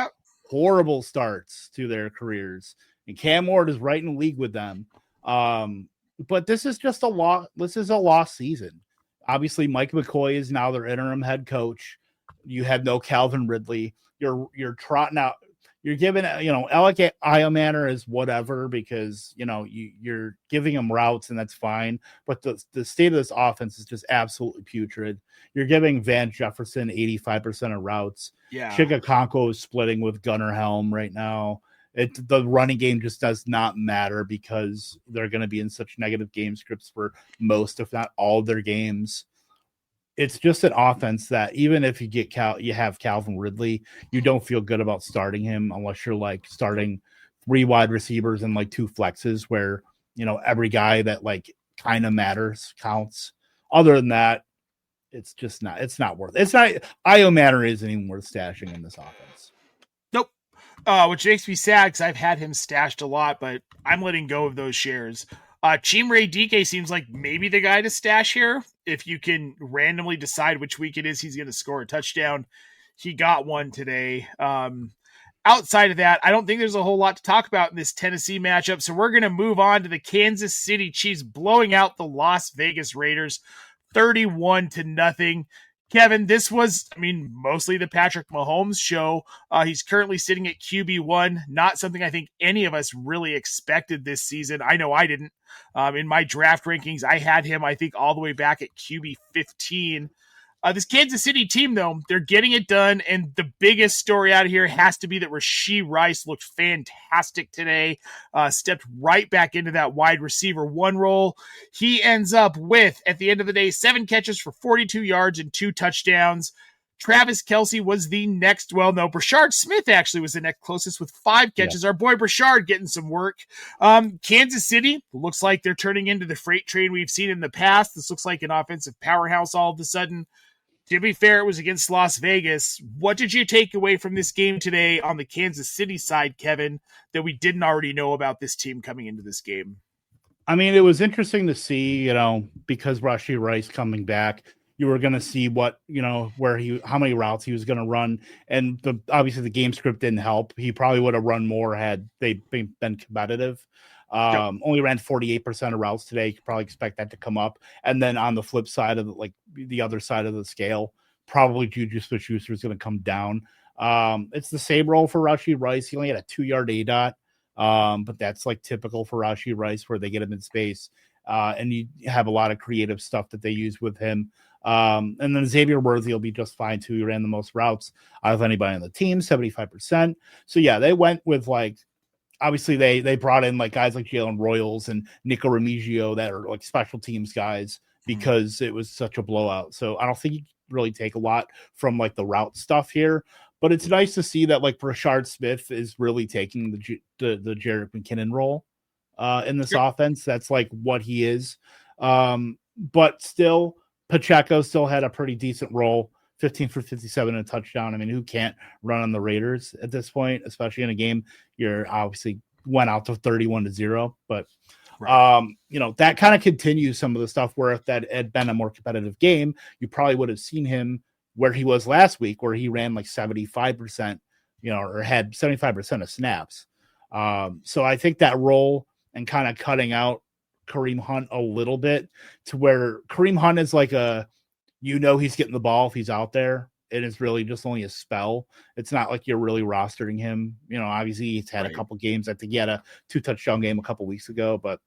horrible starts to their careers. And Cam Ward is right in the league with them. But this is just a loss. This is a lost season. Obviously, Mike McCoy is now their interim head coach. You have no Calvin Ridley. You're trotting out. You're giving, Alec Iomanner is whatever because, you're giving him routes and that's fine. But the state of this offense is just absolutely putrid. You're giving Van Jefferson 85% of routes. Yeah. Chigakonko is splitting with Gunnar Helm right now. The running game just does not matter because they're going to be in such negative game scripts for most, if not all, of their games. It's just an offense that even if you have Calvin Ridley, you don't feel good about starting him unless you're like starting 3 wide receivers and like 2 flexes where, every guy that like kind of matters counts. Other than that, it's not worth it. It's not, Iomanner isn't even worth stashing in this offense. Nope. Which makes me sad because I've had him stashed a lot, but I'm letting go of those shares. Chimere Dike seems like maybe the guy to stash here. If you can randomly decide which week it is he's going to score a touchdown. He got one today. Outside of that, I don't think there's a whole lot to talk about in this Tennessee matchup. So we're going to move on to the Kansas City Chiefs blowing out the Las Vegas Raiders 31-0. Kevin, this was, mostly the Patrick Mahomes show. He's currently sitting at QB1, not something I think any of us really expected this season. I know I didn't. In my draft rankings, I had him, I think, all the way back at QB15. This Kansas City team, though, they're getting it done, and the biggest story out of here has to be that Rashee Rice looked fantastic today, stepped right back into that wide receiver 1 role. He ends up with, at the end of the day, 7 catches for 42 yards and 2 touchdowns. Travis Kelce was the next, Brashard Smith actually was the next closest with 5 catches. Yeah. Our boy Brashard getting some work. Kansas City looks like they're turning into the freight train we've seen in the past. This looks like an offensive powerhouse all of a sudden. To be fair, it was against Las Vegas. What did you take away from this game today on the Kansas City side, Kevin, that we didn't already know about this team coming into this game? It was interesting to see, because Rashee Rice coming back, you were going to see what, how many routes he was going to run. And obviously the game script didn't help. He probably would have run more had they been competitive. Only ran 48% of routes today. You could probably expect that to come up. And then on the flip side of the other side of the scale, probably Juju Smith-Schuster is going to come down. It's the same role for Rashee Rice. He only had a 2-yard ADOT, but that's like typical for Rashee Rice where they get him in space. and you have a lot of creative stuff that they use with him. And then Xavier Worthy will be just fine too. He ran the most routes out of anybody on the team, 75%. So yeah, they went with like, obviously they brought in like guys like Jalen Royals and Nico Remigio that are like special teams guys because it was such a blowout. So I don't think you really take a lot from like the route stuff here, but it's nice to see that like Rashard Smith is really taking the Jerick McKinnon role in this offense. That's like what he is. But still, Pacheco still had a pretty decent role, 15 for 57 and a touchdown. I mean, who can't run on the Raiders at this point, especially in a game you're obviously went out to 31-0, but that kind of continues some of the stuff where if that had been a more competitive game, you probably would have seen him where he was last week, where he ran like 75%, or had 75% of snaps. So I think that role and kind of cutting out Kareem Hunt a little bit to where Kareem Hunt is like he's getting the ball if he's out there. It is really just only a spell. It's not like you're really rostering him. Obviously he's had a couple games. I think he had a 2-touchdown game a couple weeks ago, but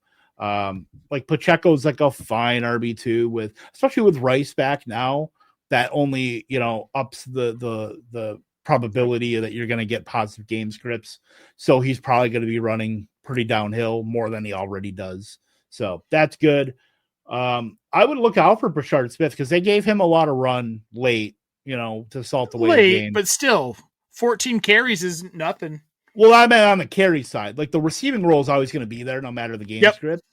like Pacheco's like a fine RB2 especially with Rice back now, that only, ups the probability that you're going to get positive game scripts. So he's probably going to be running pretty downhill more than he already does. So that's good. I would look out for Rashard Smith because they gave him a lot of run late, to salt away the game. But still, 14 carries isn't nothing. Well, I meant on the carry side. Like the receiving role is always going to be there no matter the game script.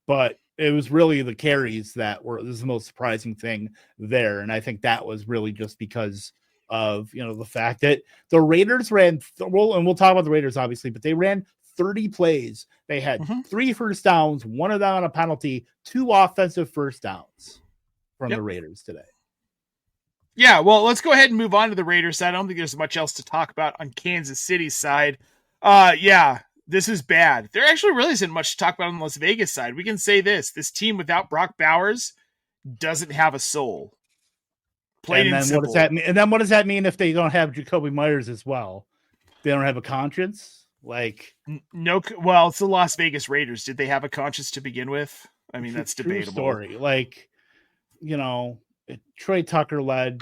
But it was really the carries that this is the most surprising thing there. And I think that was really just because of, the fact that the Raiders ran, and we'll talk about the Raiders obviously, but they ran 30 plays. They had 3 first downs, 1 of them on a penalty, 2 offensive first downs from the Raiders today. Yeah, well, let's go ahead and move on to the Raiders side. I don't think there's much else to talk about on Kansas City's side. This is bad. There actually really isn't much to talk about on the Las Vegas side. We can say this team without Brock Bowers doesn't have a soul. Plain and simple. What does that mean? And then what does that mean if they don't have Jacoby Myers as well? They don't have a conscience? Like no, well, it's the Las Vegas Raiders. Did they have a conscience to begin with? I mean, that's debatable. Story. Like, Trey Tucker led,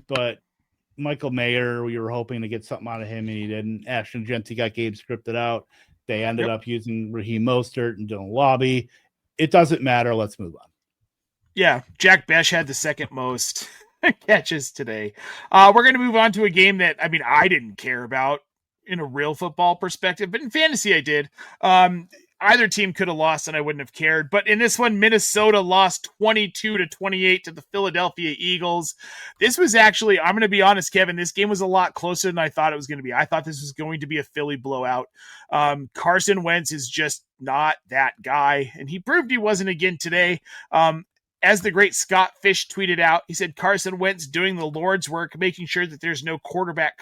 but Michael Mayer, we were hoping to get something out of him, and he didn't. Ashton Genty got game scripted out. They ended up using Raheem Mostert and Dylan Lobby. It doesn't matter. Let's move on. Yeah, Jack Besh had the second most catches today. We're going to move on to a game that, I didn't care about in a real football perspective, but in fantasy I did. Either team could have lost and I wouldn't have cared. But in this one, Minnesota lost 22-28 to the Philadelphia Eagles. This was actually, I'm going to be honest, Kevin, this game was a lot closer than I thought it was going to be. I thought this was going to be a Philly blowout. Carson Wentz is just not that guy, and he proved he wasn't again today. As the great Scott Fish tweeted out, he said, Carson Wentz doing the Lord's work, making sure that there's no quarterback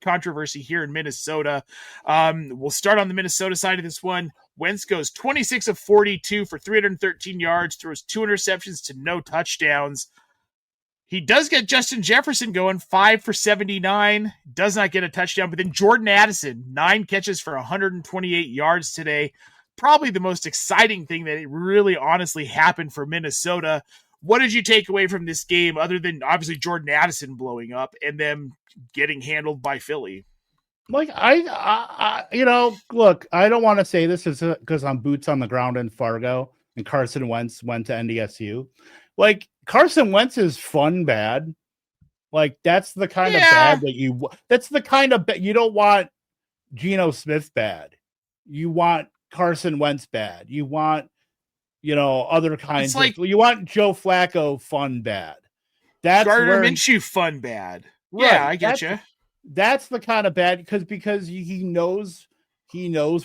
controversy here in Minnesota. We'll start on the Minnesota side of this one. Wentz goes 26 of 42 for 313 yards, throws 2 interceptions to no touchdowns. He does get Justin Jefferson going 5 for 79, does not get a touchdown, but then Jordan Addison, 9 catches for 128 yards today. Probably the most exciting thing that really honestly happened for Minnesota. What did you take away from this game other than obviously Jordan Addison blowing up and them getting handled by Philly? Like look, I don't want to say this is because I'm boots on the ground in Fargo and Carson Wentz went to NDSU. Like Carson Wentz is fun bad. Like that's the kind of bad that's the kind of you don't want Geno Smith bad. You want Carson Wentz bad. You want, other kinds you want Joe Flacco fun bad. That's Gardner Minshew fun bad. Right. Yeah, I get you. That's the kind of bad because he knows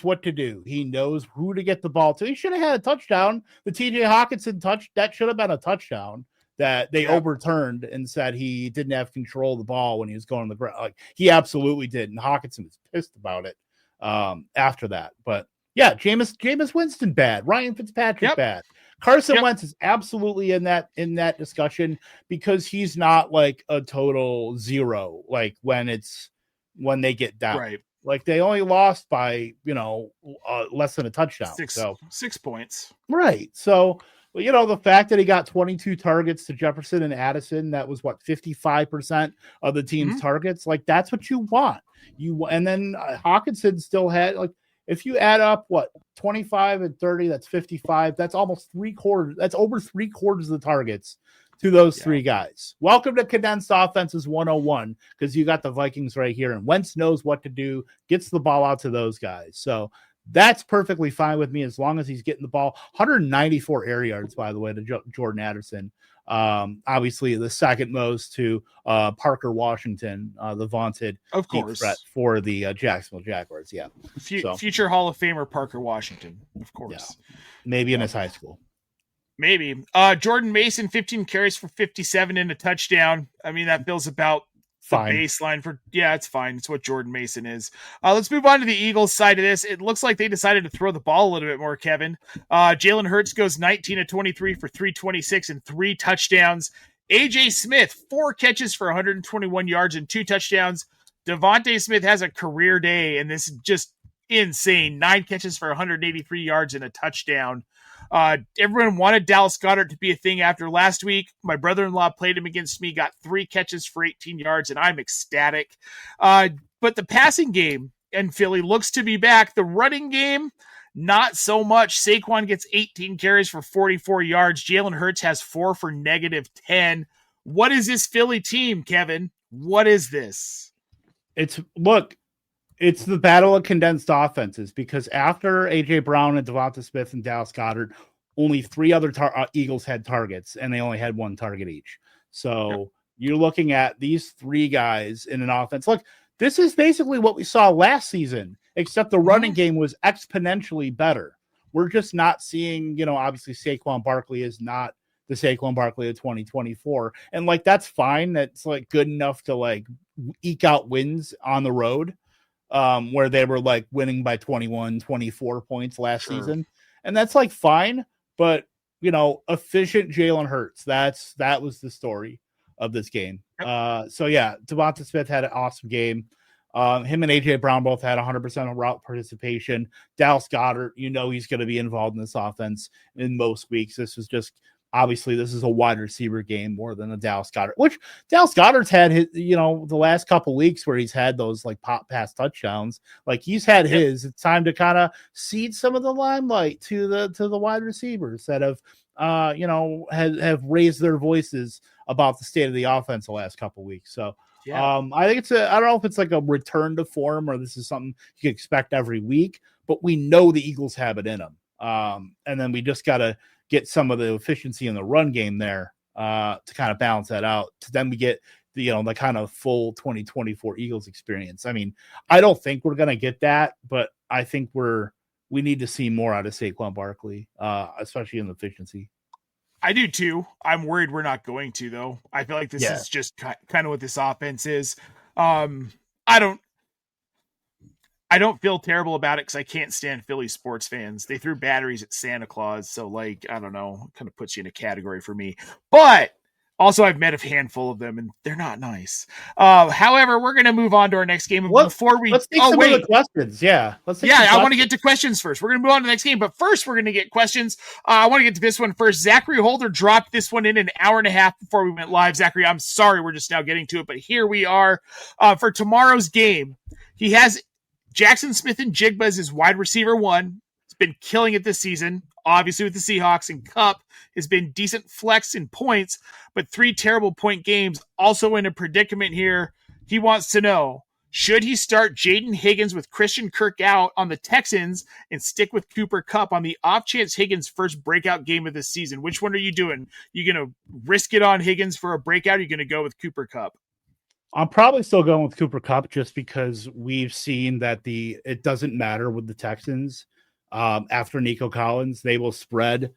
what to do. He knows who to get the ball to. He should have had a touchdown. The TJ Hawkinson that should have been a touchdown that they overturned and said he didn't have control of the ball when he was going on the ground. Like he absolutely did, and Hawkinson was pissed about it after that. But yeah, Jameis Winston bad, Ryan Fitzpatrick bad. Carson Wentz is absolutely in that discussion because he's not like a total zero, like when they get down. Right. Like they only lost by, less than a touchdown. Six points. Right. So, the fact that he got 22 targets to Jefferson and Addison, that was 55% of the team's targets. Like that's what you want. And then Hawkinson still had if you add up 25 and 30, that's 55. That's almost 3/4. That's over 3/4 of the targets to those three guys. Welcome to Condensed Offenses 101, because you got the Vikings right here, and Wentz knows what to do, gets the ball out to those guys. So that's perfectly fine with me as long as he's getting the ball. 194 air yards, by the way, to Jordan Addison. Obviously the second most to Parker Washington, the vaunted deep threat for the Jacksonville Jaguars. Yeah. Future Hall of Famer Parker Washington, of course. Yeah. Maybe in his high school. Maybe. Jordan Mason, 15 carries for 57 and a touchdown. I mean, that feels about fine. The baseline for, it's fine. It's what Jordan Mason is. Let's move on to the Eagles side of this. It looks like they decided to throw the ball a little bit more, Kevin. Jalen Hurts goes 19 of 23 for 326 and 3 touchdowns. AJ Smith, 4 catches for 121 yards and 2 touchdowns. Devontae Smith has a career day, and this is just insane. 9 catches for 183 yards and a touchdown. Everyone wanted Dallas Goedert to be a thing after last week. My brother-in-law played him against me, got 3 catches for 18 yards, and I'm ecstatic. But the passing game in Philly looks to be back. The running game, not so much. Saquon gets 18 carries for 44 yards. Jalen Hurts has 4 for -10. What is this Philly team, Kevin? What is this? It's the battle of condensed offenses, because after A.J. Brown and Devonta Smith and Dallas Goedert, only 3 other Eagles had targets, and they only had 1 target each. So You're looking at these 3 guys in an offense. Look, this is basically what we saw last season, except the running game was exponentially better. We're just not seeing, obviously Saquon Barkley is not the Saquon Barkley of 2024. And that's fine. That's good enough to eke out wins on the road. Where they were winning by 21, 24 points last season. And that's fine, but efficient Jalen Hurts. That was the story of this game. Devonta Smith had an awesome game. Him and AJ Brown both had 100% of route participation. Dallas Goedert, he's going to be involved in this offense in most weeks. This is a wide receiver game more than a Dallas Goedert, which Dallas Goedert's had his, the last couple weeks where he's had those pop pass touchdowns. He's had his. It's time to kind of cede some of the limelight to the wide receivers that have raised their voices about the state of the offense the last couple weeks. So I think I don't know if it's a return to form or this is something you can expect every week, but we know the Eagles have it in them. And then we just got to get some of the efficiency in the run game there to kind of balance that out. Then we get the kind of full 2024 Eagles experience. I mean, I don't think we're going to get that, but I think we need to see more out of Saquon Barkley, especially in the efficiency. I do too. I'm worried we're not going to, though. I feel like this is just kind of what this offense is. I don't feel terrible about it because I can't stand Philly sports fans. They threw batteries at Santa Claus. So I don't know, it kind of puts you in a category for me, but also I've met a handful of them and they're not nice. However, we're going to move on to our next game. Let's take some of the questions. Yeah. I want to get to questions first. We're going to move on to the next game, but first we're going to get questions. I want to get to this one first. Zachary Holder dropped this one in an hour and a half before we went live. Zachary, I'm sorry. We're just now getting to it, but here we are for tomorrow's game. He has Jackson Smith and Jigba is his wide receiver 1. He's been killing it this season, obviously with the Seahawks, and Kupp has been decent flex in points, but 3 terrible point games. Also in a predicament here. He wants to know, should he start Jaden Higgins with Christian Kirk out on the Texans and stick with Cooper Kupp on the off chance Higgins' first breakout game of the season? Which one are you doing? You going to risk it on Higgins for a breakout? Or are you going to go with Cooper Kupp? I'm probably still going with Cooper Kupp just because we've seen that it doesn't matter with the Texans. After Nico Collins, they will spread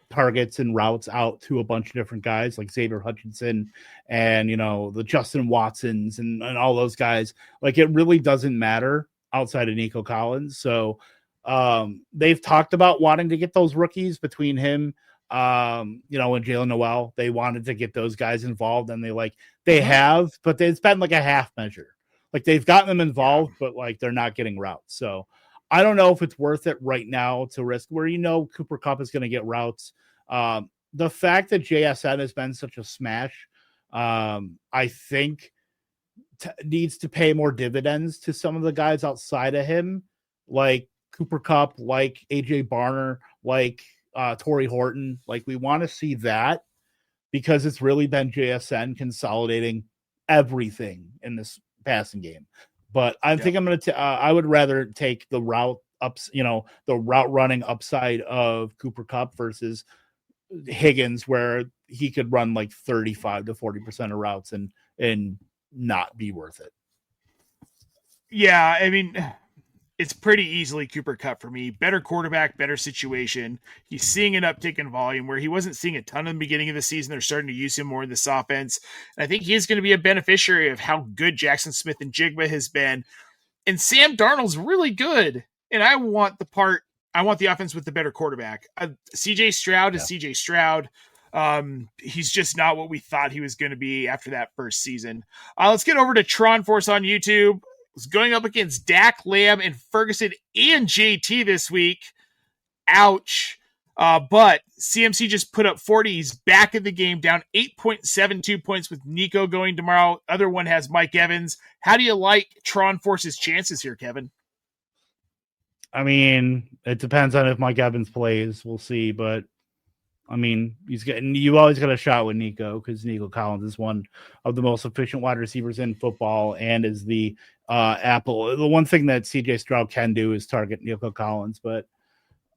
targets and routes out to a bunch of different guys like Xavier Hutchinson and, the Justin Watsons and all those guys. It really doesn't matter outside of Nico Collins. So they've talked about wanting to get those rookies between him and Jalen Noel. They wanted to get those guys involved and they have, but it's been a half measure. Like they've gotten them involved, but like they're not getting routes. So I don't know if it's worth it right now to risk where Cooper Kupp is going to get routes. The fact that JSN has been such a smash, I think needs to pay more dividends to some of the guys outside of him, like Cooper Kupp, like AJ Barner, like Torrey Horton. Like we want to see that because it's really been JSN consolidating everything in this passing game. But I think I'm going to, I would rather take the route ups, the route running upside of Cooper Kupp versus Higgins, where he could run like 35 to 40% of routes and not be worth it. Yeah. I mean, it's pretty easily Cooper Kupp for me. Better quarterback, better situation. He's seeing an uptick in volume where he wasn't seeing a ton in the beginning of the season. They're starting to use him more in this offense. And I think he is going to be a beneficiary of how good Jackson Smith and Jigba has been. And Sam Darnold's really good. And I want the offense with the better quarterback. CJ Stroud is CJ Stroud. He's just not what we thought he was going to be after that first season. Let's get over to Tron Force on YouTube. Was going up against Dak, Lamb, and Ferguson and JT this week. Ouch. But CMC just put up 40. He's back in the game, down 8.72 points with Nico going tomorrow. Other one has Mike Evans. How do you like Tron Force's chances here, Kevin? I mean, it depends on if Mike Evans plays. We'll see. But, I mean, you always got a shot with Nico because Nico Collins is one of the most efficient wide receivers in football and is the Apple. The one thing that CJ Stroud can do is target Nico Collins. But,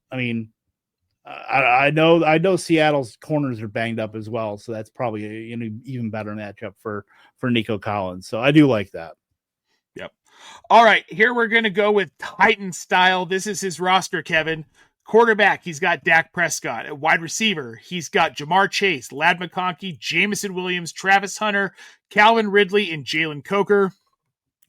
I mean, I know Seattle's corners are banged up as well, so that's probably an even better matchup for Nico Collins. So I do like that. Yep. All right, here we're going to go with Titan style. This is his roster, Kevin. Quarterback, he's got Dak Prescott. At wide receiver, he's got Jamar Chase, Ladd McConkey, Jamison Williams, Travis Hunter, Calvin Ridley, and Jalen Coker.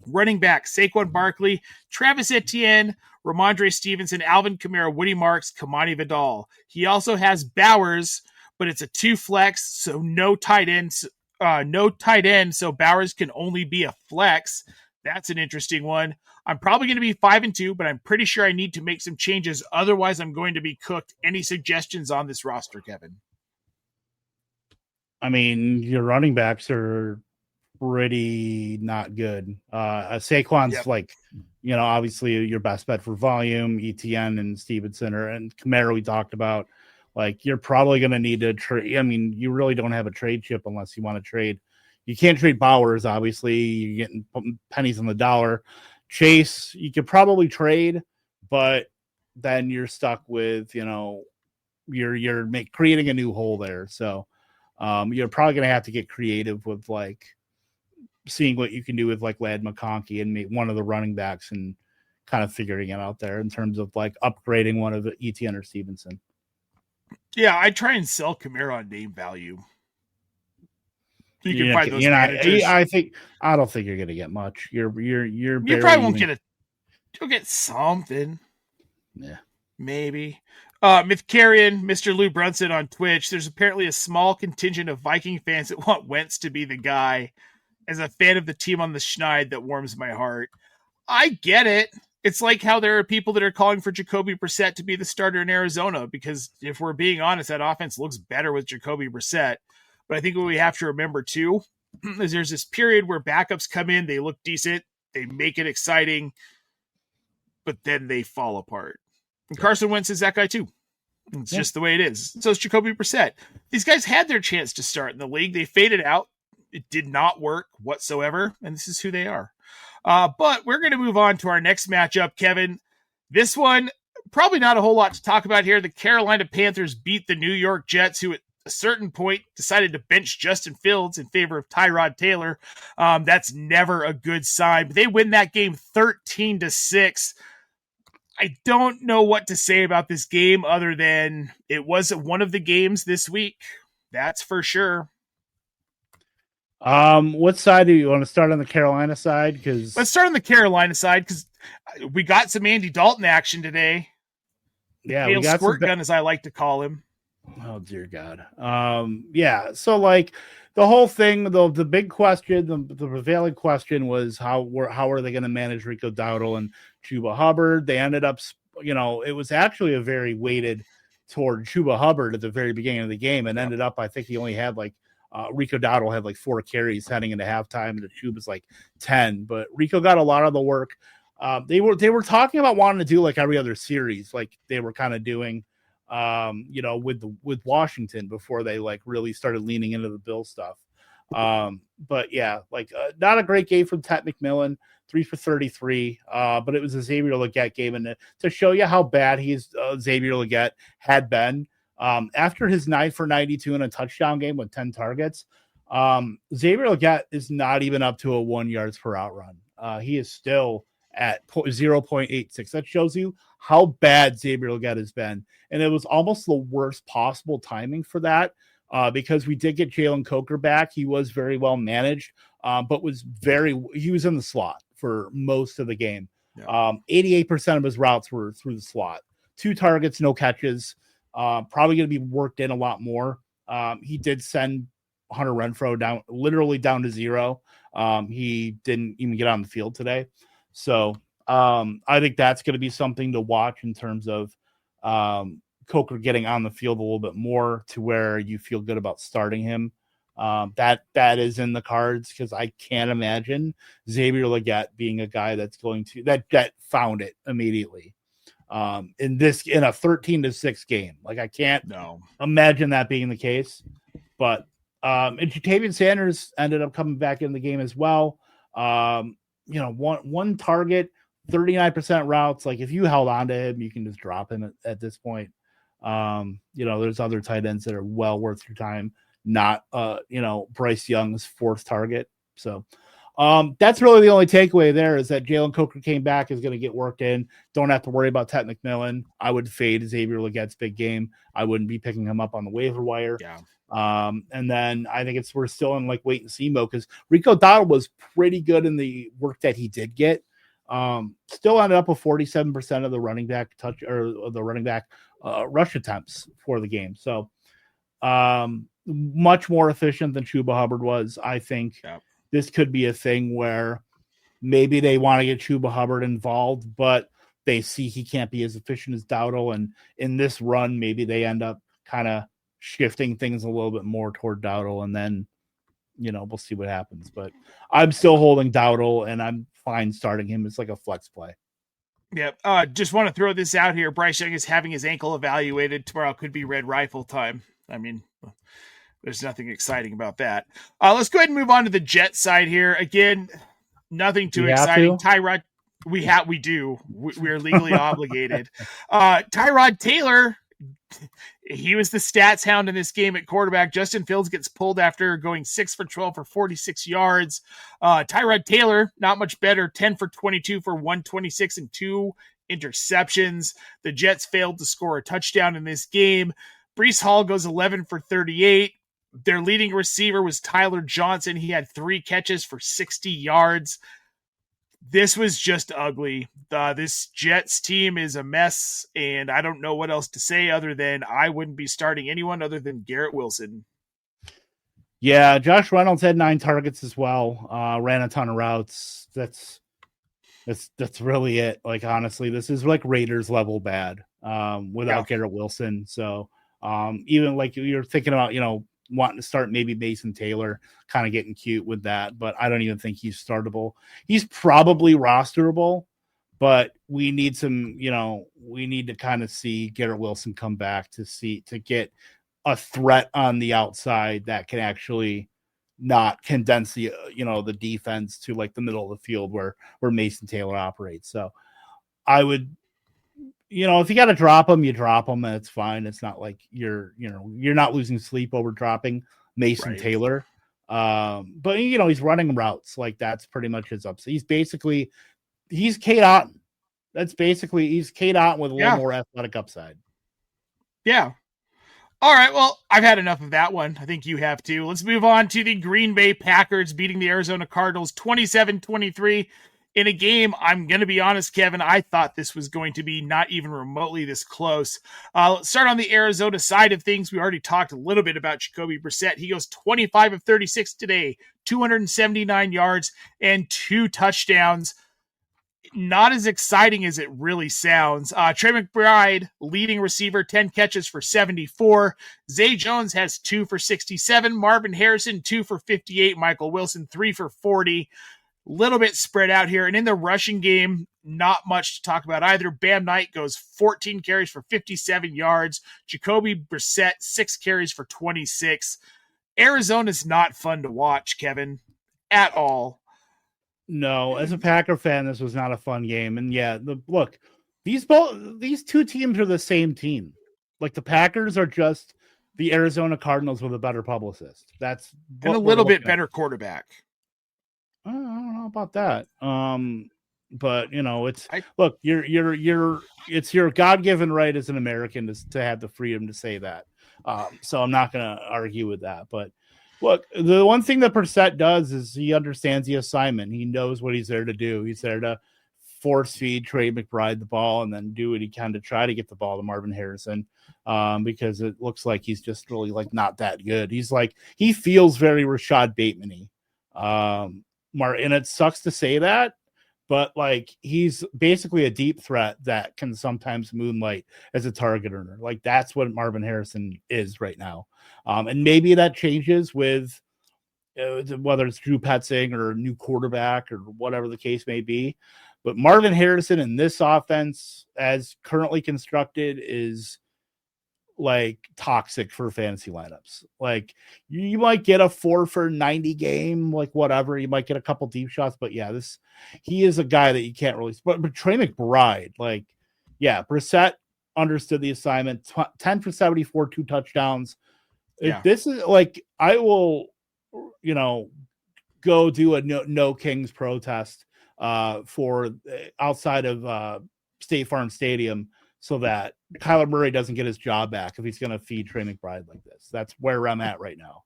Running back, Saquon Barkley, Travis Etienne, Ramondre Stevenson, Alvin Kamara, Woody Marks, Kamani Vidal. He also has Bowers, but it's a 2 flex, so no tight end. So Bowers can only be a flex. That's an interesting one. I'm probably going to be 5-2, but I'm pretty sure I need to make some changes. Otherwise, I'm going to be cooked. Any suggestions on this roster, Kevin? I mean, your running backs are pretty not good. Saquon's obviously your best bet for volume. ETN and Stevenson and Kamara we talked about. Like, you're probably going to need to trade. I mean, you really don't have a trade chip unless you want to trade. You can't trade Bowers, obviously. You're getting pennies on the dollar. Chase, you could probably trade, but then you're stuck with, you're creating a new hole there. So you're probably going to have to get creative with like seeing what you can do with like Ladd McConkey and make one of the running backs and kind of figuring it out there in terms of like upgrading one of the ETN or Stevenson. Yeah, I try and sell Kamara on name value. You can find those managers. I don't think you're going to get much. You probably won't get you'll get something. Yeah, maybe. Mythcarian, Mr. Lou Brunson on Twitch. There's apparently a small contingent of Viking fans that want Wentz to be the guy. As a fan of the team on the schneid, that warms my heart. I get it. It's like how there are people that are calling for Jacoby Brissett to be the starter in Arizona, because if we're being honest, that offense looks better with Jacoby Brissett. But I think what we have to remember too is there's this period where backups come in, they look decent, they make it exciting, but then they fall apart. And Carson Wentz is that guy too. It's just the way it is. So it's Jacoby Brissett. These guys had their chance to start in the league. They faded out. It did not work whatsoever, and this is who they are. But we're going to move on to our next matchup, Kevin. This one, probably not a whole lot to talk about here. The Carolina Panthers beat the New York Jets, who at a certain point decided to bench Justin Fields in favor of Tyrod Taylor. That's never a good sign. But they win that game 13-6. I don't know what to say about this game other than it was one of the games this week. That's for sure. What side do you want to start on the Carolina side? Because let's start on the Carolina side because we got some Andy Dalton action today. Yeah, we got squirt gun, as I like to call him. Oh dear God. Yeah. So like the whole thing, the big question, the prevailing question was how are they going to manage Rico Dowdle and Chuba Hubbard? They ended up, it was actually a very weighted toward Chuba Hubbard at the very beginning of the game, and ended up, I think he only had like Rico Dowdle had like 4 carries heading into halftime, and the Chuba's like 10. But Rico got a lot of the work. They were talking about wanting to do like every other series, like they were kind of doing. With Washington before they like really started leaning into the Bill stuff. But yeah, like not a great game from Tet McMillan, 3 for 33. But it was a Xavier Legette game, and to show you how bad Xavier Legette had been after his 9 for 92 and a touchdown game with 10 targets. Xavier Legette is not even up to a 1 yards per out run. He is still at 0.86. That shows you how bad Xavier Legette has been. And it was almost the worst possible timing for that because we did get Jalen Coker back. He was very well managed, but he was in the slot for most of the game. Yeah. 88% of his routes were through the slot. 2 targets, no catches. Probably going to be worked in a lot more. He did send Hunter Renfrow literally down to 0. He didn't even get on the field today. So I think that's going to be something to watch in terms of Coker getting on the field a little bit more to where you feel good about starting him. That is in the cards because I can't imagine Xavier Legette being a guy that's going to that found it immediately in a 13-6 game. Like I can't imagine that being the case. But and Jatavian Sanders ended up coming back in the game as well. One target, 39% routes. Like if you held on to him, you can just drop him at this point. There's other tight ends that are well worth your time, not Bryce Young's 4th target. So that's really the only takeaway there is that Jalen Coker came back, is going to get worked in. Don't have to worry about Tet McMillan. I would fade Xavier Legette's big game. I wouldn't be picking him up on the waiver wire. Yeah. And then I think we're still in like wait and see mode because Rico Dowdle was pretty good in the work that he did get. Still ended up with 47% of the running back rush attempts for the game. So much more efficient than Chuba Hubbard was. I think this could be a thing where maybe they want to get Chuba Hubbard involved, but they see he can't be as efficient as Dowdle. And in this run, maybe they end up kind of shifting things a little bit more toward Dowdle, and then we'll see what happens. But I'm still holding Dowdle, and I'm fine starting him. It's like a flex play. Yep. Just want to throw this out here. Bryce Young is having his ankle evaluated tomorrow. Could be red rifle time. I mean, there's nothing exciting about that. Let's go ahead and move on to the Jet side here. Again, nothing too exciting. Tyrod, we do. We are legally obligated. Tyrod Taylor, he was the stats hound in this game at quarterback. Justin Fields gets pulled after going 6 for 12 for 46 yards. Tyrod Taylor, not much better, 10 for 22 for 126 and 2 interceptions. The Jets failed to score a touchdown in this game. Breece Hall goes 11 for 38. Their leading receiver was Tyler Johnson. He had 3 catches for 60 yards. This was just ugly. This Jets team is a mess, and I don't know what else to say other than I wouldn't be starting anyone other than Garrett Wilson. Yeah, Josh Reynolds had 9 targets as well. Ran a ton of routes. That's really it. Like honestly, this is like Raiders level bad without Garrett Wilson. So even like you're thinking about wanting to start maybe Mason Taylor, kind of getting cute with that, but I don't even think he's startable. He's probably rosterable, but we need to kind of see Garrett Wilson come back to get a threat on the outside that can actually not condense the the defense to like the middle of the field where Mason Taylor operates. So I would, if you got to drop them, you drop them, and it's fine. It's not like you're not losing sleep over dropping Mason Taylor. But he's running routes. Like that's pretty much his upside. He's Kate Otten. He's Kate Otten with a little more athletic upside. Yeah. All right. Well, I've had enough of that one. I think you have too. Let's move on to the Green Bay Packers beating the Arizona Cardinals 27-23. in a game, I'm going to be honest, Kevin, I thought this was going to be not even remotely this close. Let's start on the Arizona side of things. We already talked a little bit about Jacoby Brissett. He goes 25 of 36 today, 279 yards and 2 touchdowns. Not as exciting as it really sounds. Trey McBride, leading receiver, 10 catches for 74. Zay Jones has 2 for 67. Marvin Harrison, 2 for 58. Michael Wilson, 3 for 40. Little bit spread out here. And in the rushing game, not much to talk about either. Bam Knight goes 14 carries for 57 yards. Jacoby Brissett, 6 carries for 26. Arizona's not fun to watch, Kevin, at all. No, as a Packer fan, this was not a fun game. And yeah, look, these two teams are the same team. Like the Packers are just the Arizona Cardinals with a better publicist. That's and a little bit better quarterback. I don't know about that. But you know, look, it's your God-given right as an American to have the freedom to say that. So I'm not going to argue with that. But look, the one thing that Brissett does is he understands the assignment. He knows what he's there to do. He's there to force feed Trey McBride the ball and then do what he can to try to get the ball to Marvin Harrison, because it looks like he's just really like not that good. He feels very Rashad Bateman-y. And it sucks to say that, but like he's basically a deep threat that can sometimes moonlight as a target earner. Like that's what Marvin Harrison is right now. And maybe that changes with whether it's Drew Petzing or a new quarterback or whatever the case may be. But Marvin Harrison in this offense, as currently constructed, is like toxic for fantasy lineups. Like you might get a 4 for 90 game, like whatever. You might get a couple deep shots, but yeah, he is a guy that you can't really. But Trey McBride, like, yeah, Brissett understood the assignment. 10 for 74, 2 touchdowns. Yeah. This is like I will, go do a no Kings protest for outside of State Farm Stadium, so that Kyler Murray doesn't get his job back if he's going to feed Trey McBride like this. That's where I'm at right now.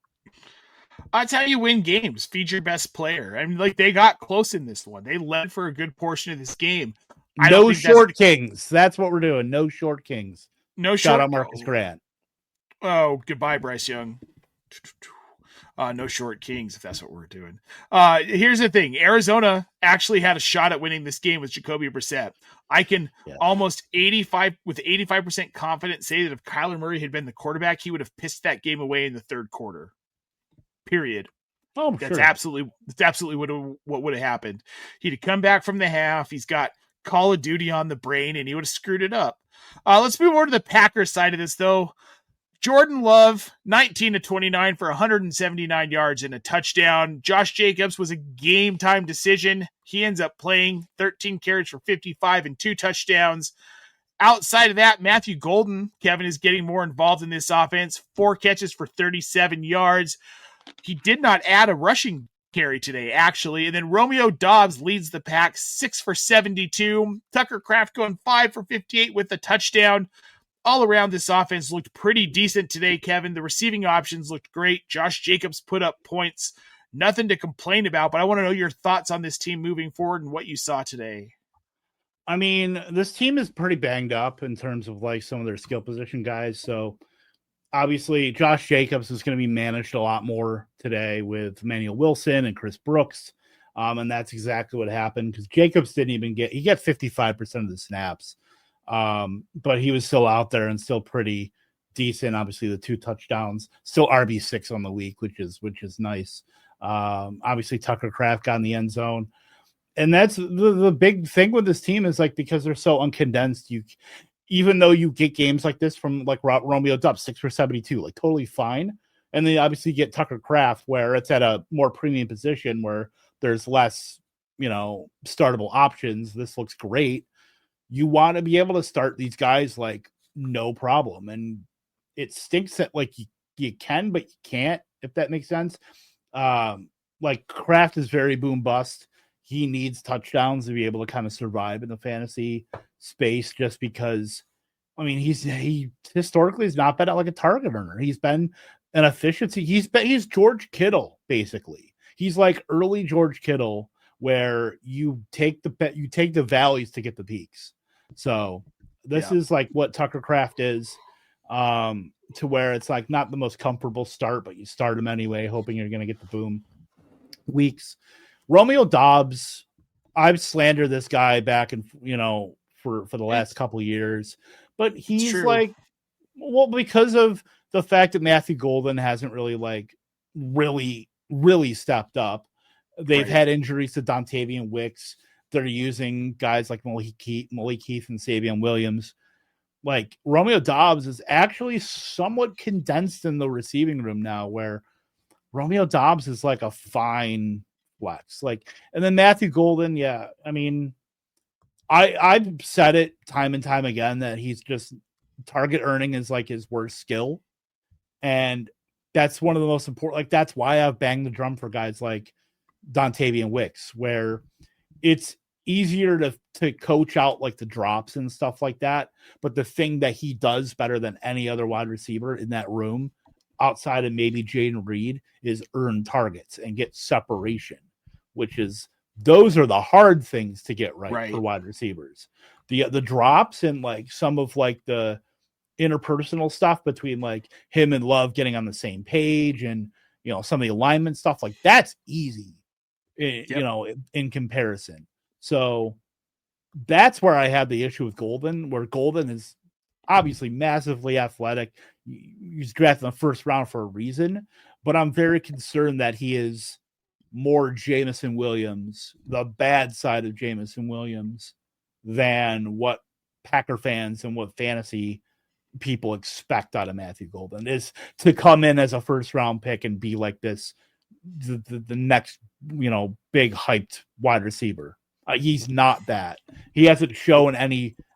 That's how you win games. Feed your best player. I mean, like they got close in this one. They led for a good portion of this game. No short kings. That's what we're doing. No short kings. No Shout short. out Marcus Grant. Oh, goodbye, Bryce Young. No short kings, if that's what we're doing. Here's the thing. Arizona actually had a shot at winning this game with Jacoby Brissett. I can almost 85% confidence say that if Kyler Murray had been the quarterback, he would have pissed that game away in the third quarter. Period. Oh, that's sure. absolutely what would have happened. He'd have come back from the half. He's got Call of Duty on the brain, and he would have screwed it up. Let's move over to the Packers side of this, though. Jordan Love, 19 to 29 for 179 yards and a touchdown. Josh Jacobs was a game time decision. He ends up playing 13 carries for 55 and 2 touchdowns. Outside of that, Matthew Golden, Kevin, is getting more involved in this offense. 4 catches for 37 yards. He did not add a rushing carry today, actually. And then Romeo Doubs leads the pack, 6 for 72. Tucker Kraft going 5 for 58 with a touchdown. All around, this offense looked pretty decent today, Kevin. The receiving options looked great. Josh Jacobs put up points. Nothing to complain about, but I want to know your thoughts on this team moving forward and what you saw today. I mean, this team is pretty banged up in terms of like some of their skill position guys. So obviously Josh Jacobs is going to be managed a lot more today with Emmanuel Wilson and Chris Brooks. And that's exactly what happened because Jacobs didn't even he got 55% of the snaps. But he was still out there and still pretty decent. Obviously the 2 touchdowns, still RB6 on the week, which is nice. Obviously Tucker Kraft got in the end zone. And that's the big thing with this team is like, because they're so uncondensed, even though you get games like this from like Romeo Doubs, 6 for 72, like totally fine. And then obviously get Tucker Kraft where it's at a more premium position where there's less, startable options. This looks great. You want to be able to start these guys like no problem. And it stinks that like you can, but you can't, if that makes sense. Like Kraft is very boom bust. He needs touchdowns to be able to kind of survive in the fantasy space just because, I mean, he historically has not been like a target earner. He's been an efficiency. He's George Kittle, basically. He's like early George Kittle where you take the valleys to get the peaks. So this is like what Tucker Craft is, to where it's like not the most comfortable start, but you start him anyway, hoping you're going to get the boom weeks. Romeo Dobbs, I've slandered this guy back and for the last couple of years, but he's like, well, because of the fact that Matthew Golden hasn't really stepped up. They've had injuries to Dontavian Wicks. They're using guys like Malik Heath and Savion Williams. Like Romeo Dobbs is actually somewhat condensed in the receiving room now, where Romeo Dobbs is like a fine flex. Like, and then Matthew Golden, yeah. I mean, I've said it time and time again that he's just target earning is like his worst skill. And that's one of the most important, like that's why I've banged the drum for guys like Dontavian Wicks, where it's easier to coach out like the drops and stuff like that. But the thing that he does better than any other wide receiver in that room, outside of maybe Jaden Reed, is earn targets and get separation, which is, those are the hard things to get right for wide receivers. The drops and like some of like the interpersonal stuff between like him and Love getting on the same page, and some of the alignment stuff, like that's easy, in comparison. So that's where I had the issue with Golden, where Golden is obviously massively athletic. He's drafted in the first round for a reason, but I'm very concerned that he is more Jameson Williams, the bad side of Jameson Williams, than what Packer fans and what fantasy people expect out of Matthew Golden, is to come in as a first round pick and be like this, the next, big hyped wide receiver. He's not that. He hasn't shown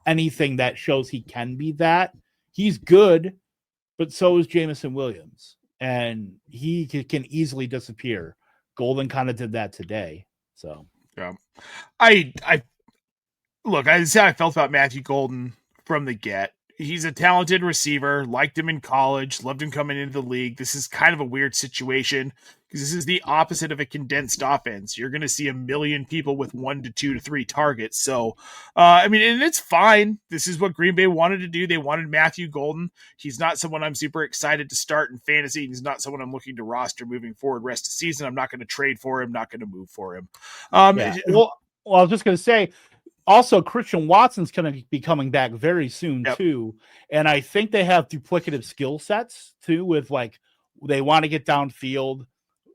anything that shows he can be that. He's good, but so is Jameson Williams, and he can easily disappear. Golden kind of did that today. So yeah, I look, I said I felt about Matthew Golden from the get. He's a talented receiver, liked him in college, loved him coming into the league. This is kind of a weird situation because this is the opposite of a condensed offense. You're going to see a million people with 1 to 2 to 3 targets. So, and it's fine. This is what Green Bay wanted to do. They wanted Matthew Golden. He's not someone I'm super excited to start in fantasy. He's not someone I'm looking to roster moving forward rest of the season. I'm not going to trade for him, not going to move for him. Well, I was just going to say, also, Christian Watson's going to be coming back very soon, too. And I think they have duplicative skill sets, too, with like they want to get downfield.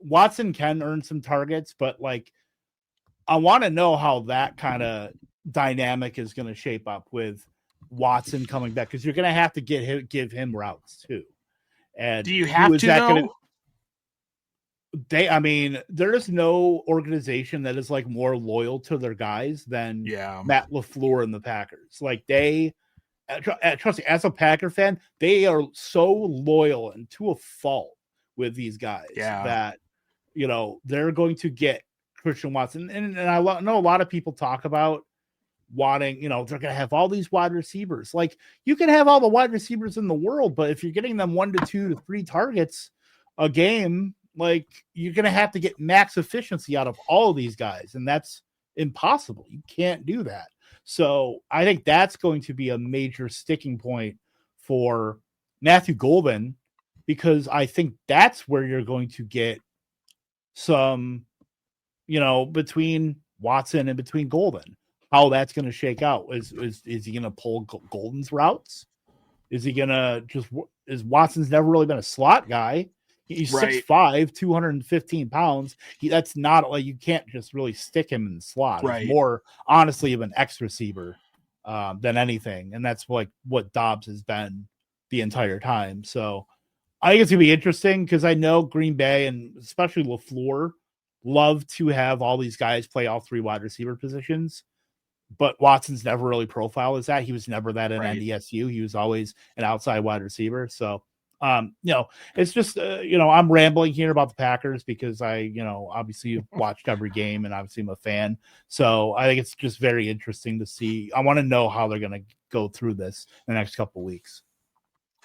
Watson can earn some targets, but like I want to know how that kind of dynamic is going to shape up with Watson coming back, because you're going to have to give him routes, too. And do you have to, though? There is no organization that is like more loyal to their guys than Matt LaFleur and the Packers. Like trust me, as a Packer fan, they are so loyal and to a fault with these guys that, they're going to get Christian Watson. And I know a lot of people talk about wanting, they're going to have all these wide receivers. Like you can have all the wide receivers in the world, but if you're getting them 1 to 2 to 3 targets a game, like you're going to have to get max efficiency out of all of these guys. And that's impossible. You can't do that. So I think that's going to be a major sticking point for Matthew Golden, because I think that's where you're going to get some, between Watson and between Golden, how that's going to shake out. Is he going to pull Golden's routes? Is he going to is Watson's never really been a slot guy? He's 6'5", 215 pounds. That's not like, you can't just really stick him in the slot. Right. He's more honestly of an X receiver than anything. And that's like what Dobbs has been the entire time. So I think it's going to be interesting, because I know Green Bay and especially LaFleur love to have all these guys play all 3 wide receiver positions. But Watson's never really profiled as that. He was never that in NDSU. He was always an outside wide receiver. So, it's just, I'm rambling here about the Packers because I, obviously watched every game and obviously I'm a fan. So I think it's just very interesting to see. I want to know how they're going to go through this in the next couple of weeks.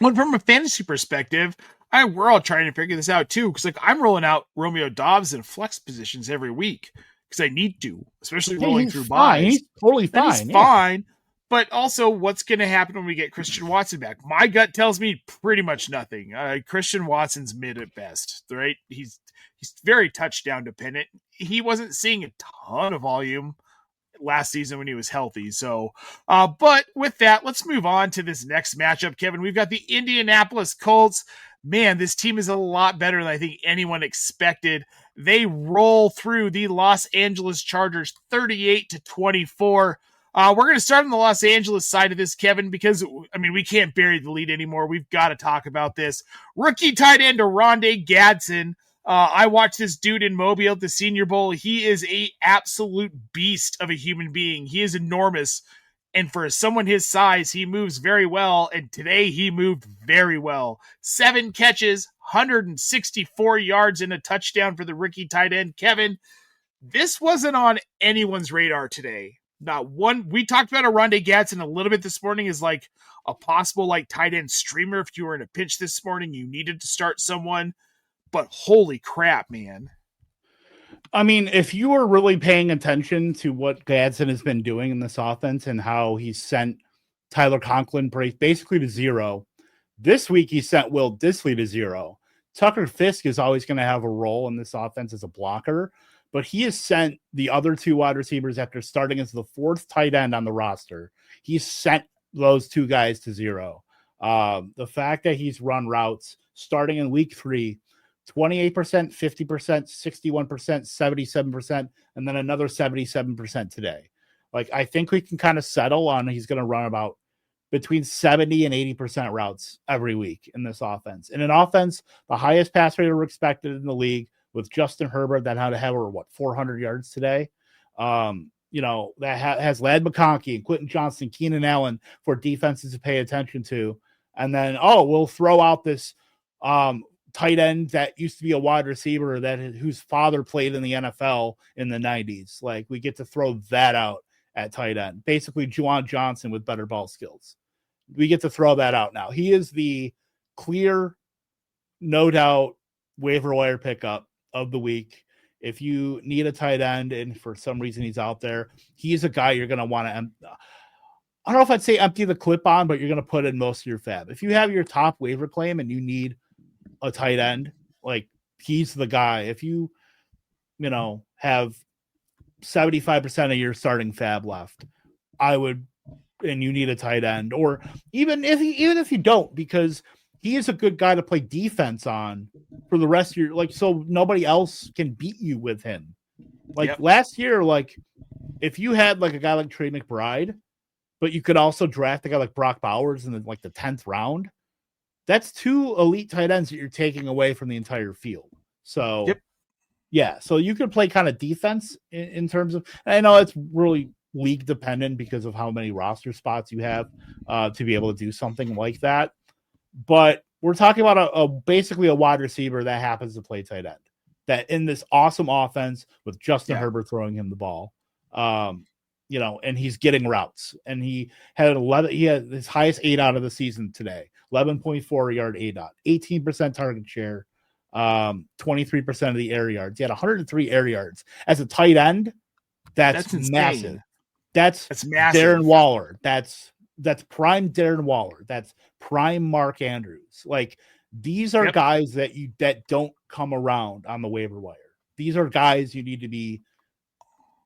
Well, from a fantasy perspective, we're all trying to figure this out too. Cause like I'm rolling out Romeo Dobbs in flex positions every week. because I need to, especially Hey, rolling he's through fine. buys. He's totally Then he's fine. Yeah. fine. But also, what's going to happen when we get Christian Watson back? My gut tells me pretty much nothing. Christian Watson's mid at best, right? He's very touchdown dependent. He wasn't seeing a ton of volume last season when he was healthy. So, but with that, let's move on to this next matchup, Kevin. We've got the Indianapolis Colts. Man, this team is a lot better than I think anyone expected. They roll through the Los Angeles Chargers 38-24. We're going to start on the Los Angeles side of this, Kevin, because, I mean, we can't bury the lead anymore. We've got to talk about this. Rookie tight end Oronde Gadsden. I watched this dude in Mobile at the Senior Bowl. He is a absolute beast of a human being. He is enormous. And for someone his size, he moves very well. And today he moved very well. 7 catches, 164 yards, and a touchdown for the rookie tight end. Kevin, this wasn't on anyone's radar today. Not one. We talked about Oronde Gadsden a little bit this morning as like a possible like tight end streamer. If you were in a pinch this morning, you needed to start someone. But holy crap, man. I mean, if you were really paying attention to what Gadsden has been doing in this offense and how he's sent Tyler Conklin basically to zero, this week he sent Will Dissly to zero. Tucker Fisk is always going to have a role in this offense as a blocker, but he has sent the other 2 wide receivers after starting as the 4th tight end on the roster. He's sent those 2 guys to zero. The fact that he's run routes starting in week 3, 28%, 50%, 61%, 77%, and then another 77% today. Like, I think we can kind of settle on he's going to run about between 70 and 80% routes every week in this offense. In an offense, the highest pass rate ever expected in the league with Justin Herbert that had to have 400 yards today. That has Ladd McConkey and Quentin Johnston, Keenan Allen for defenses to pay attention to. And then, we'll throw out this tight end that used to be a wide receiver whose father played in the NFL in the 90s. Like, we get to throw that out at tight end. Basically, Juwan Johnson with better ball skills. We get to throw that out now. He is the clear, no doubt, waiver wire pickup of the week. If you need a tight end and for some reason he's out there, he's a guy you're going to want to I don't know if I'd say empty the clip on, but you're going to put in most of your fab. If you have your top waiver claim and you need a tight end, like, he's the guy. If you have 75% of your starting fab left, and you need a tight end, or even if you don't, because he is a good guy to play defense on for the rest of your, so nobody else can beat you with him. Last year, if you had a guy like Trey McBride, but you could also draft a guy like Brock Bowers in the 10th round, that's 2 elite tight ends that you're taking away from the entire field. So, yeah, so you can play kind of defense in terms of, I know it's really league dependent because of how many roster spots you have to be able to do something like that. But we're talking about basically a wide receiver that happens to play tight end, that in this awesome offense with Justin Herbert throwing him the ball, and he's getting routes, and he had his highest 8 out of the season today, 11.4 yard 8 out, 18% target share, 23% of the air yards. He had 103 air yards as a tight end. That's massive. That's massive. Darren Waller. That's prime Darren Waller. That's prime Mark Andrews. These are guys that don't come around on the waiver wire. These are guys you need to be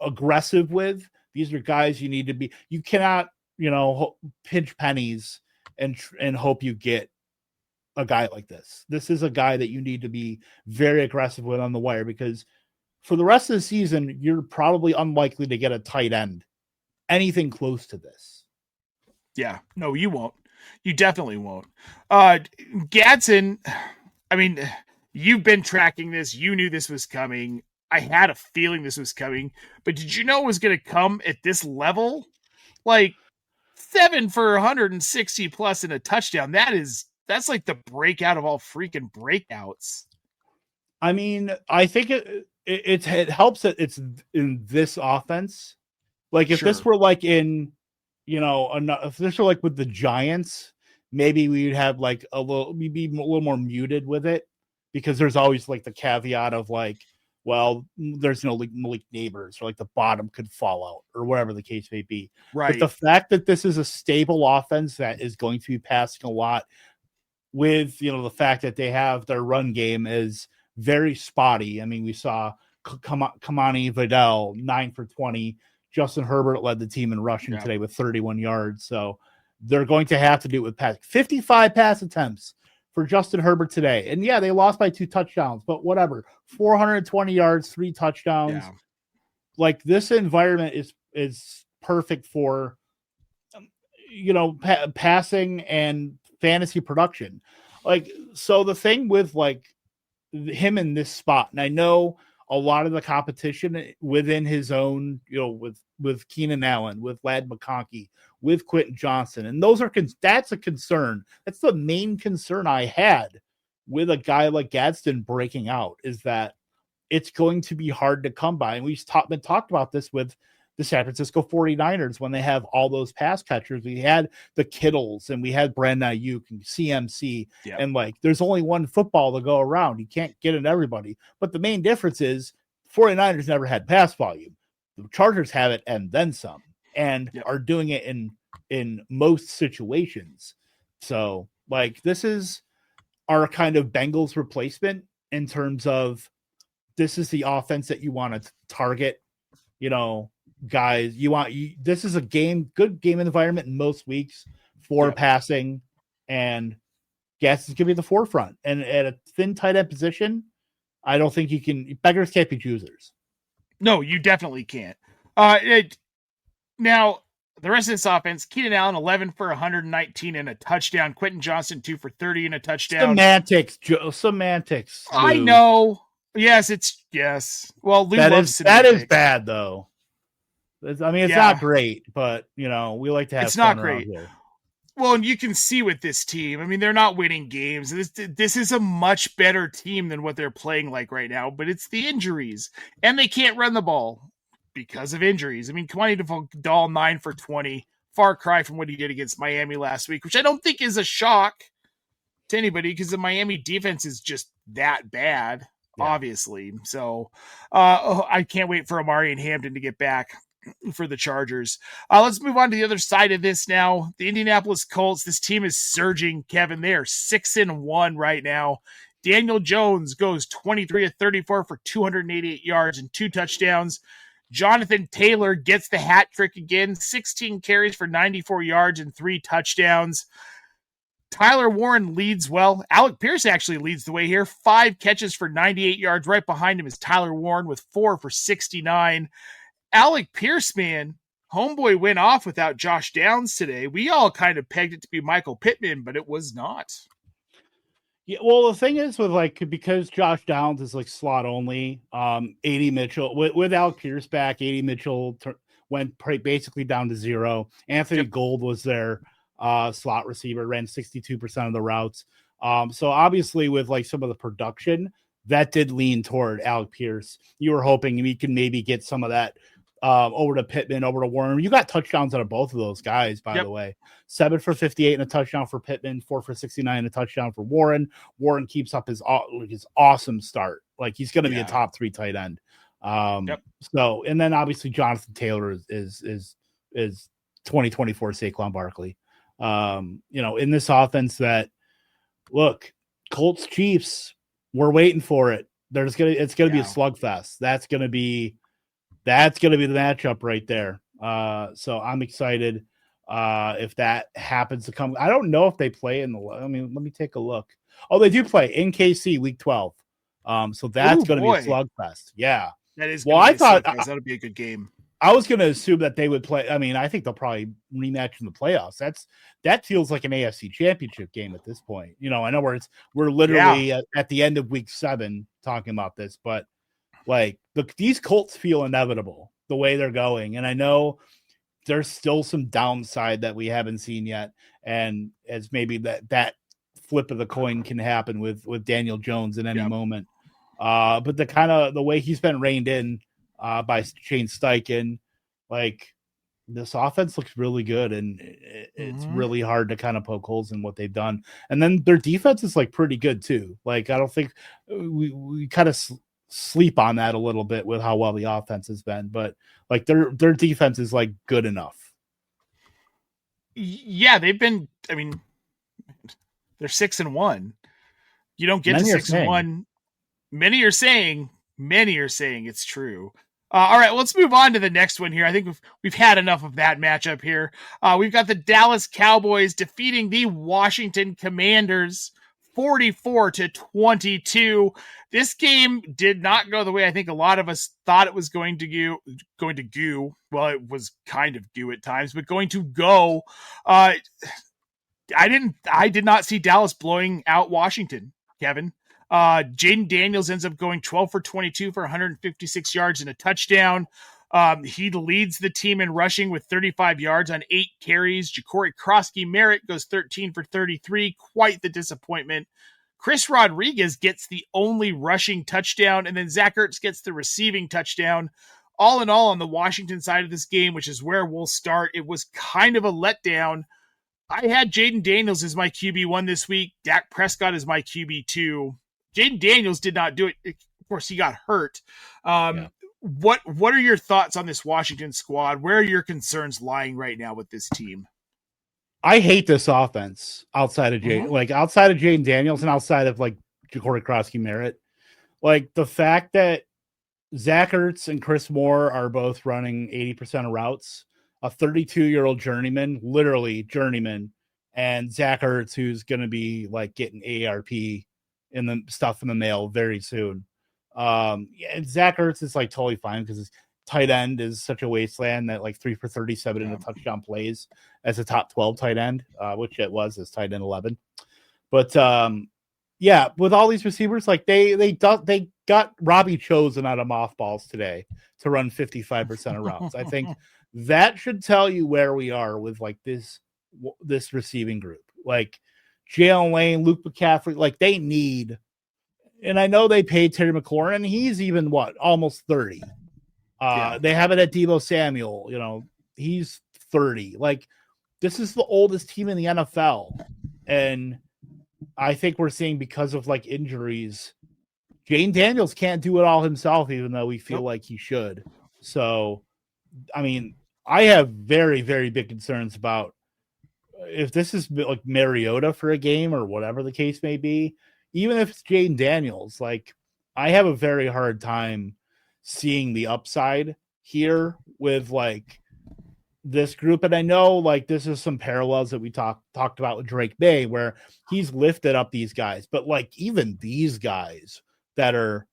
aggressive with. These are guys you need to be. You cannot, pinch pennies and hope you get a guy like this. This is a guy that you need to be very aggressive with on the wire, because for the rest of the season, you're probably unlikely to get a tight end anything close to this. Yeah, no, you won't. You definitely won't. Gadsden, I mean, you've been tracking this. You knew this was coming. I had a feeling this was coming, but did you know it was going to come at this level? 7 for 160 plus and a touchdown. That's like the breakout of all freaking breakouts. I mean, I think it helps that it's in this offense. If this were in, if this were with the Giants, maybe we'd have we'd be a little more muted with it, because there's always the caveat of well, there's no Malik Neighbors, or like the bottom could fall out, or whatever the case may be. Right. But the fact that this is a stable offense that is going to be passing a lot, with the fact that they have their run game is very spotty. I mean, we saw Kamani Vidal 9 for 20. Justin Herbert led the team in rushing today with 31 yards. So they're going to have to do it with pass. 55 pass attempts for Justin Herbert today. And yeah, they lost by 2 touchdowns, but whatever. 420 yards, 3 touchdowns. Yeah. Like, this environment is perfect for passing and fantasy production. Like, so the thing with like him in this spot, and I know a lot of the competition within his own, with Keenan Allen, with Ladd McConkey, with Quentin Johnson, and that's a concern. That's the main concern I had with a guy like Gadsden breaking out, is that it's going to be hard to come by. And we've been talked about this with the San Francisco 49ers when they have all those pass catchers. We had the Kittles and we had Brandon Ayuk and CMC. Yep. And like, there's only one football to go around. You can't get in everybody. But the main difference is 49ers never had pass volume. The Chargers have it and then some, and are doing it in most situations. So like, this is our kind of Bengals replacement in terms of, this is the offense that you want to target, guys. This is a good game environment in most weeks for passing, and Gas is going to be at the forefront. And at a thin tight end position, I don't think beggars can't be choosers. No, you definitely can't. Now, the rest of this offense, Keenan Allen, 11 for 119 and a touchdown. Quentin Johnson, 2 for 30 and a touchdown. Semantics, Joe. Semantics. Lou. I know. Yes. Well, Lou loves that is bad, though. I mean, it's not great, but, we like to have it's not great. Here. Well, and you can see with this team, I mean, they're not winning games. This is a much better team than what they're playing like right now, but it's the injuries. And they can't run the ball because of injuries. I mean, Kamani Vidal, 9 for 20. Far cry from what he did against Miami last week, which I don't think is a shock to anybody because the Miami defense is just that bad. Obviously. So I can't wait for Amari and Hampton to get back for the Chargers. Let's move on to the other side of this now. The Indianapolis Colts, this team is surging, Kevin. They are 6-1 right now. Daniel Jones goes 23 of 34 for 288 yards and 2 touchdowns. Jonathan Taylor gets the hat trick again, 16 carries for 94 yards and 3 touchdowns. Tyler Warren leads well. Alec Pierce actually leads the way here. 5 catches for 98 yards. Right behind him is Tyler Warren with 4 for 69. Alec Pierce, man, homeboy went off without Josh Downs today. We all kind of pegged it to be Michael Pittman, but it was not. Yeah, well, the thing is because Josh Downs is like slot only, A.D. Mitchell, with Alec Pierce back, A.D. Mitchell went basically down to 0. Anthony Gold was there. Slot receiver, ran 62% of the routes. So obviously with like some of the production that did lean toward Alec Pierce. You were hoping we can maybe get some of that over to Pittman, over to Warren. You got touchdowns out of both of those guys, by the way. 7 for 58 and a touchdown for Pittman, 4 for 69 and a touchdown for Warren. Warren keeps up his awesome start. Like, he's going to be a top 3 tight end. So, and then obviously Jonathan Taylor is 2024 Saquon Barkley. In this offense that, look, Colts Chiefs, we're waiting for it. It's gonna be a slugfest. That's gonna be the matchup right there. So I'm excited if that happens to come. I don't know if they play let me take a look. Oh, they do play in KC week 12. So that's gonna be a slugfest. Yeah. That is. Well, I thought that'll be a good game. I was going to assume that they would play. I mean, I think they'll probably rematch in the playoffs. That feels like an AFC championship game at this point. I know we're literally at the end of week 7 talking about this, but like these Colts feel inevitable the way they're going. And I know there's still some downside that we haven't seen yet. And as maybe that flip of the coin can happen with Daniel Jones at any moment. But the way he's been reined in, by Shane Steichen, like, this offense looks really good, and it's really hard to kind of poke holes in what they've done. And then their defense is like pretty good too. Like, I don't think we kind of sleep on that a little bit with how well the offense has been, but like their defense is like good enough. Yeah, they've been. I mean, they're 6-1. You don't get to 6-1. Many are saying it's true. All right, let's move on to the next one here. I think we've had enough of that matchup here. We've got the Dallas Cowboys defeating the Washington Commanders 44-22. This game did not go the way I think a lot of us thought it was going to go. Well, it was kind of goo at times, but going to go. I did not see Dallas blowing out Washington, Kevin. Jaden Daniels ends up going 12 for 22 for 156 yards and a touchdown. He leads the team in rushing with 35 yards on 8 carries. Ja'Cory Krosky-Merritt goes 13 for 33. Quite the disappointment. Chris Rodriguez gets the only rushing touchdown, and then Zach Ertz gets the receiving touchdown. All in all, on the Washington side of this game, which is where we'll start, it was kind of a letdown. I had Jaden Daniels as my QB1 this week. Dak Prescott as my QB2. Jaden Daniels did not do it. Of course, he got hurt. What are your thoughts on this Washington squad? Where are your concerns lying right now with this team? I hate this offense outside of Jaden Daniels and outside of like Ja'Cory Krosky-Merritt. Like the fact that Zach Ertz and Chris Moore are both running 80% of routes, a 32-year-old journeyman, literally journeyman, and Zach Ertz, who's going to be like getting AARP in the stuff in the mail very soon. And Zach Ertz is like totally fine because his tight end is such a wasteland that like 3 for 37 in a touchdown plays as a top 12 tight end, which it was as tight end 11. But with all these receivers, like they got Robbie Chosen out of mothballs today to run 55% of routes. I think that should tell you where we are with like this receiving group. Like Jalen Lane, Luke McCaffrey, like they need, and I know they paid Terry McLaurin, he's even almost 30. They have it at Deebo Samuel, he's 30. Like this is the oldest team in the NFL. And I think we're seeing because of like injuries, Jaden Daniels can't do it all himself, even though we feel like he should. So, I mean, I have very, very big concerns about if this is like Mariota for a game or whatever the case may be, even if it's Jaden Daniels, like I have a very hard time seeing the upside here with like this group. And I know like this is some parallels that we talked about with Drake May, where he's lifted up these guys, but like even these guys that are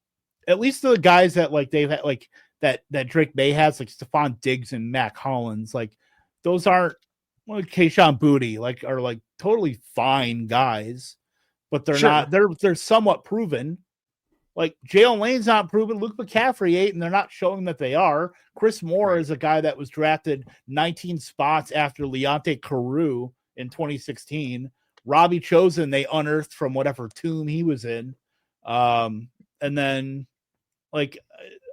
at least the guys that like they've had like that Drake May has, like Stephon Diggs and Mac Hollins, like those aren't like Kayshon Boutte, like are like totally fine guys, but they're not, they're somewhat proven. Like Jalen Lane's not proven, Luke McCaffrey ain't, and they're not showing that they are. Chris Moore is a guy that was drafted 19 spots after Leonte Carew in 2016. Robbie Chosen, they unearthed from whatever tomb he was in. And then like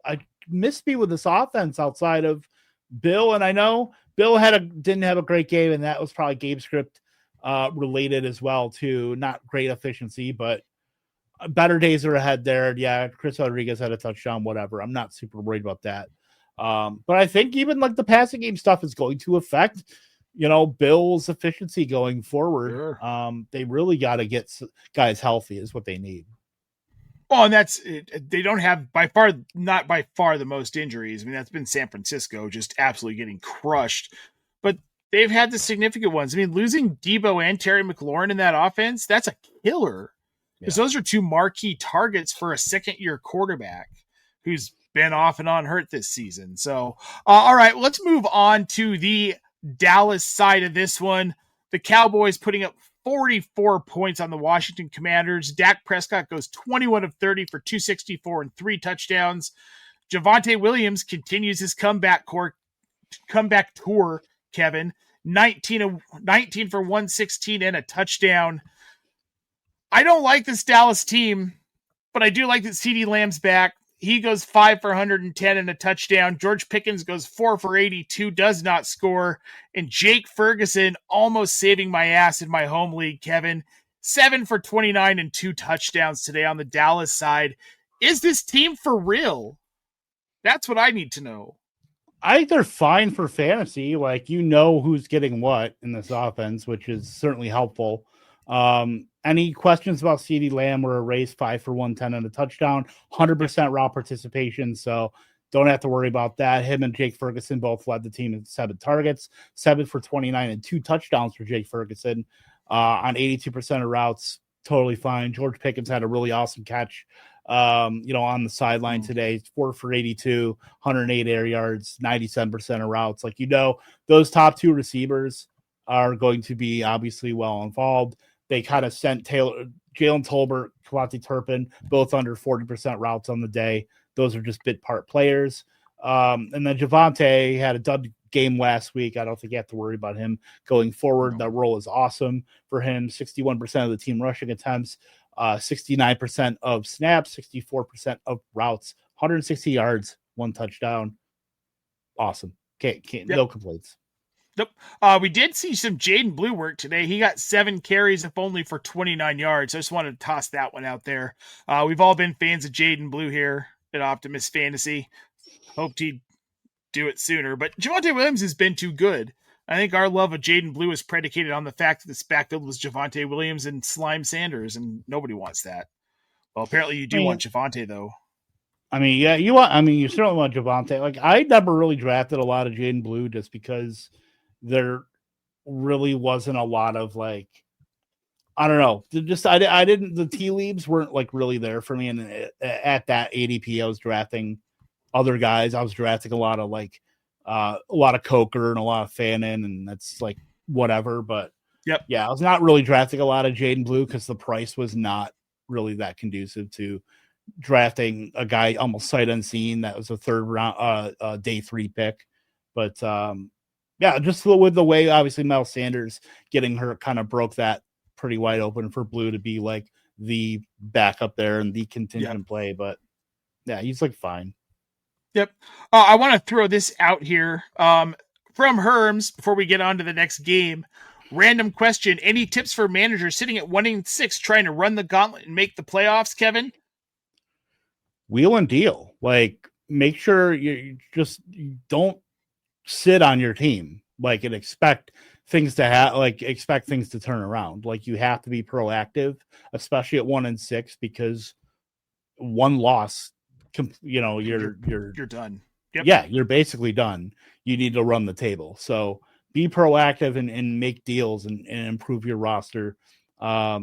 I missed me with this offense outside of Bill, and I know Bill didn't have a great game, and that was probably game script related as well too. Not great efficiency, but better days are ahead there. Yeah, Chris Rodriguez had a touchdown, whatever. I'm not super worried about that. But I think even like the passing game stuff is going to affect, Bill's efficiency going forward. Sure. They really got to get guys healthy is what they need. Well, and they don't have not by far the most injuries. I mean, that's been San Francisco just absolutely getting crushed, but they've had the significant ones. I mean, losing Deebo and Terry McLaurin in that offense, that's a killer. Because those are two marquee targets for a second-year quarterback who's been off and on hurt this season. So, all right, let's move on to the Dallas side of this one. The Cowboys putting up 44 points on the Washington Commanders. Dak Prescott goes 21 of 30 for 264 and 3 touchdowns. Javonte Williams continues his comeback tour, Kevin. 19 for 116 and a touchdown. I don't like this Dallas team, but I do like that CeeDee Lamb's back. He goes 5 for 110 and a touchdown. George Pickens goes 4 for 82, does not score. And Jake Ferguson almost saving my ass in my home league, Kevin. 7 for 29 and 2 touchdowns today on the Dallas side. Is this team for real? That's what I need to know. I think they're fine for fantasy. Like, who's getting what in this offense, which is certainly helpful. Any questions about CeeDee Lamb were erased, 5 for 110 and a touchdown, 100% raw participation. So don't have to worry about that. Him and Jake Ferguson both led the team in 7 targets, 7 for 29 and 2 touchdowns for Jake Ferguson on 82% of routes. Totally fine. George Pickens had a really awesome catch on the sideline today, 4 for 82, 108 air yards, 97% of routes. Like, those top 2 receivers are going to be obviously well involved. They kind of sent Jalen Tolbert, Kawhi Turpin, both under 40% routes on the day. Those are just bit part players. And then Javonte had a dud game last week. I don't think you have to worry about him going forward. That role is awesome for him. 61% of the team rushing attempts, 69% of snaps, 64% of routes, 160 yards, 1 touchdown. Awesome. Can't No complaints. Nope. We did see some Jaden Blue work today. He got 7 carries, if only for 29 yards. I just wanted to toss that one out there. We've all been fans of Jaden Blue here at Optimus Fantasy. Hoped he'd do it sooner, but Javonte Williams has been too good. I think our love of Jaden Blue is predicated on the fact that this backfield was Javonte Williams and Slime Sanders, and nobody wants that. Well, apparently you do want Javonte, though. I mean, yeah, you certainly want Javonte. Like, I never really drafted a lot of Jaden Blue just because there really wasn't a lot of, like, I don't know. I didn't, the tea leaves weren't like really there for me. And at that ADP, I was drafting other guys. I was drafting a lot of Coker and a lot of Fannin, and that's like whatever. But I was not really drafting a lot of Jaden Blue because the price was not really that conducive to drafting a guy almost sight unseen. That was a 3rd round, day 3 pick. But just with the way obviously Mel Sanders getting hurt kind of broke that pretty wide open for Blue to be like the backup there and the contingent play. But yeah, he's like fine. Yep. I want to throw this out here from Herms before we get on to the next game. Random question. Any tips for managers sitting at 1-6 trying to run the gauntlet and make the playoffs, Kevin? Wheel and deal. Like, make sure you don't sit on your team and expect things to expect things to turn around. Like, you have to be proactive, especially at 1-6, because one loss, you're done. Yep. Yeah, you're basically done. You need to run the table. So be proactive and make deals and improve your roster. I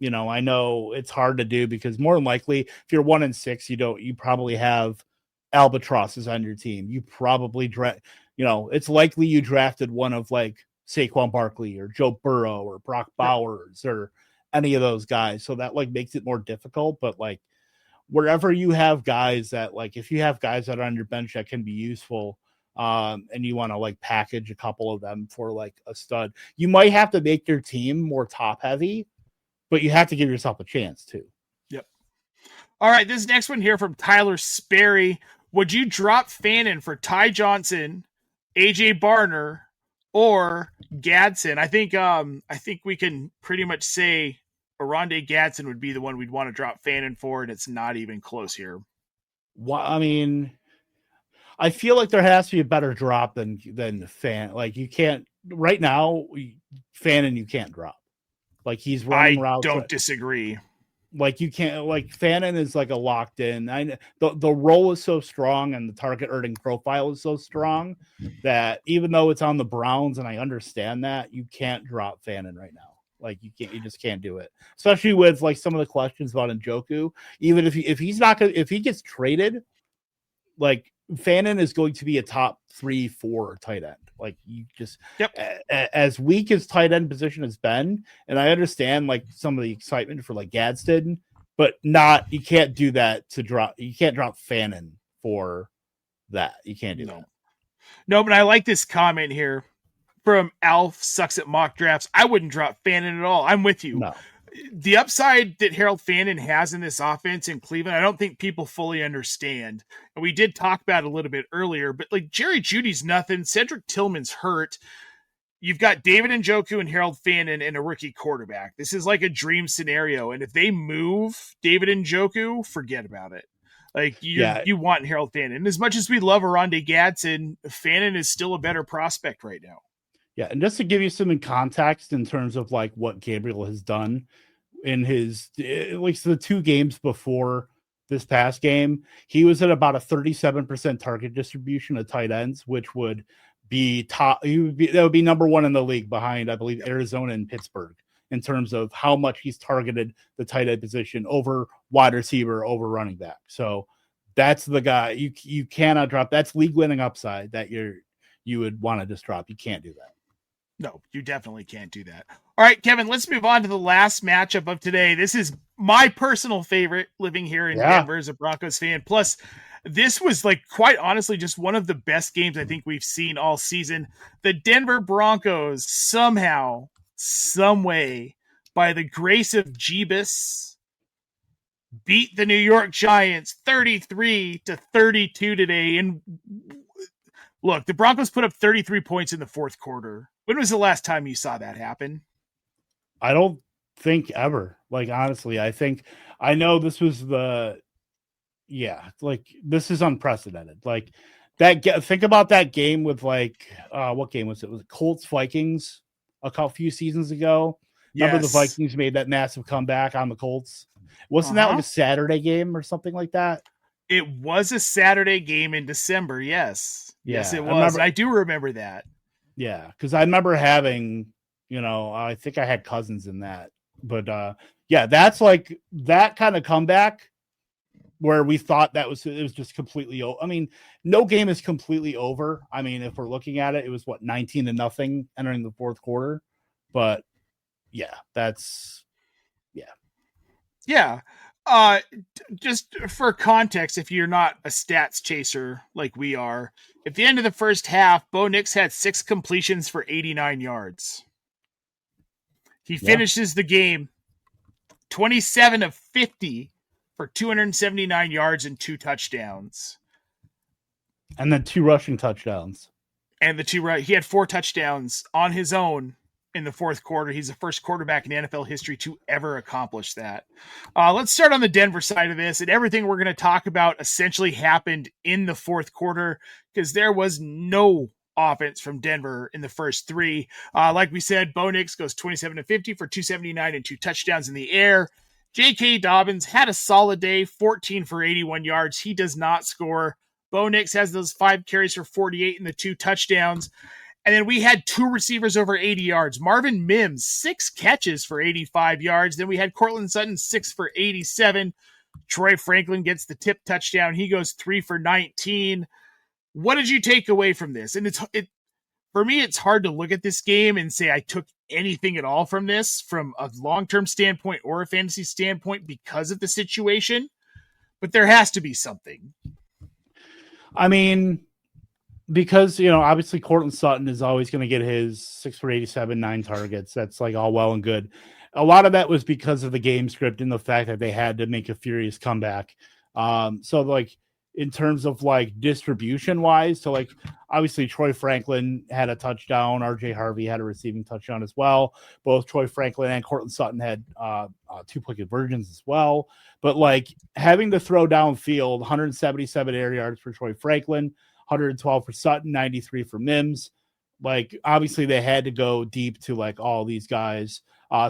know it's hard to do because more than likely, if you're 1-6, you probably have albatrosses on your team. You probably it's likely you drafted one of like Saquon Barkley or Joe Burrow or Brock Bowers or any of those guys. So that like makes it more difficult. But like, wherever you have guys that like, if you have guys that are on your bench that can be useful, and you want to like package a couple of them for like a stud, you might have to make your team more top heavy, but you have to give yourself a chance too. Yep. All right. This next one here from Tyler Sperry. Would you drop Fannin for Ty Johnson, AJ Barner, or Gadsden? I think we can pretty much say Oronde Gadsden would be the one we'd want to drop Fannin for, and it's not even close here. Well, I mean, I feel like there has to be a better drop than Fan. Like, you can't right now. Fannin, you can't drop. Like, he's running routes. I don't disagree. Like, you can't. Like, Fannin is like a locked in. The role is so strong and the target earning profile is so strong that even though it's on the Browns, and I understand that, you can't drop Fannin right now. Like, you just can't do it, especially with like some of the questions about Njoku. Even if he gets traded, like, Fannin is going to be a top 3-4 tight end. Like, you just as weak as tight end position has been, and I understand like some of the excitement for like Gadsden, but you can't do that to drop. You can't drop Fannin for that. You can't do that. No, but I like this comment here from Alf Sucks at Mock Drafts. I wouldn't drop Fannin at all. I'm with you. No. The upside that Harold Fannin has in this offense in Cleveland, I don't think people fully understand. And we did talk about it a little bit earlier, but like Jerry Jeudy's nothing. Cedric Tillman's hurt. you've got David Njoku and Harold Fannin and a rookie quarterback. This is like a dream scenario. And if they move David Njoku, forget about it. Like you want Harold Fannin. And as much as we love Oronde Gadsden, Fannin is still a better prospect right now. Yeah, and just to give you some context in terms of like what Gabriel has done in his at least the 2 games before this past game, he was at about a 37% target distribution of tight ends, which would be top. That would be number 1 in the league behind, I believe, Arizona and Pittsburgh in terms of how much he's targeted the tight end position over wide receiver, over running back. So that's the guy you cannot drop. That's league winning upside that you would want to just drop. You can't do that. No, you definitely can't do that. All right, Kevin, let's move on to the last matchup of today. This is my personal favorite living here in Denver as a Broncos fan. Plus, this was like quite honestly just one of the best games I think we've seen all season. The Denver Broncos somehow, some way, by the grace of Jeebus, beat the New York Giants 33-32 today. And look, the Broncos put up 33 points in the fourth quarter. When was the last time you saw that happen? I don't think ever. Like, honestly, I know this was this is unprecedented. Like think about that game with what game was it? Was it Colts Vikings a few seasons ago? Yes. Remember the Vikings made that massive comeback on the Colts? Wasn't that like a Saturday game or something like that? It was a Saturday game in December. Yes. Yeah, yes, it was. I do remember that. Yeah, because I remember having, I think I had cousins in that. But that's like that kind of comeback where we thought it was just completely over. I mean, no game is completely over. I mean, if we're looking at it, it was 19-0 entering the fourth quarter. But yeah. Just for context, if you're not a stats chaser like we are, at the end of the first half, Bo Nix had 6 completions for 89 yards. He finishes the game 27 of 50 for 279 yards and 2 touchdowns. And then 2 rushing touchdowns. And he had 4 touchdowns on his own in the fourth quarter. He's the first quarterback in NFL history to ever accomplish that. Let's start on the Denver side of this. And everything we're going to talk about essentially happened in the fourth quarter because there was no offense from Denver in the first 3. Like we said, Bo Nix goes 27 of 50 for 279 and 2 touchdowns in the air. J.K. Dobbins had a solid day, 14 for 81 yards. He does not score. Bo Nix has those 5 carries for 48 and the 2 touchdowns. And then we had 2 receivers over 80 yards. Marvin Mims, 6 catches for 85 yards. Then we had Cortland Sutton, 6 for 87. Troy Franklin gets the tip touchdown. He goes 3 for 19. What did you take away from this? And for me, it's hard to look at this game and say I took anything at all from this from a long-term standpoint or a fantasy standpoint because of the situation. But there has to be something. I mean, because, obviously Cortland Sutton is always going to get his 6 for 87, 9 targets. That's like all well and good. A lot of that was because of the game script and the fact that they had to make a furious comeback. So like in terms of like distribution wise, so like obviously Troy Franklin had a touchdown. RJ Harvey had a receiving touchdown as well. Both Troy Franklin and Cortland Sutton had 2-point conversions as well. But like having to throw downfield, 177 air yards for Troy Franklin, 112 for Sutton, 93 for Mims. Like, obviously, they had to go deep to, like, all these guys.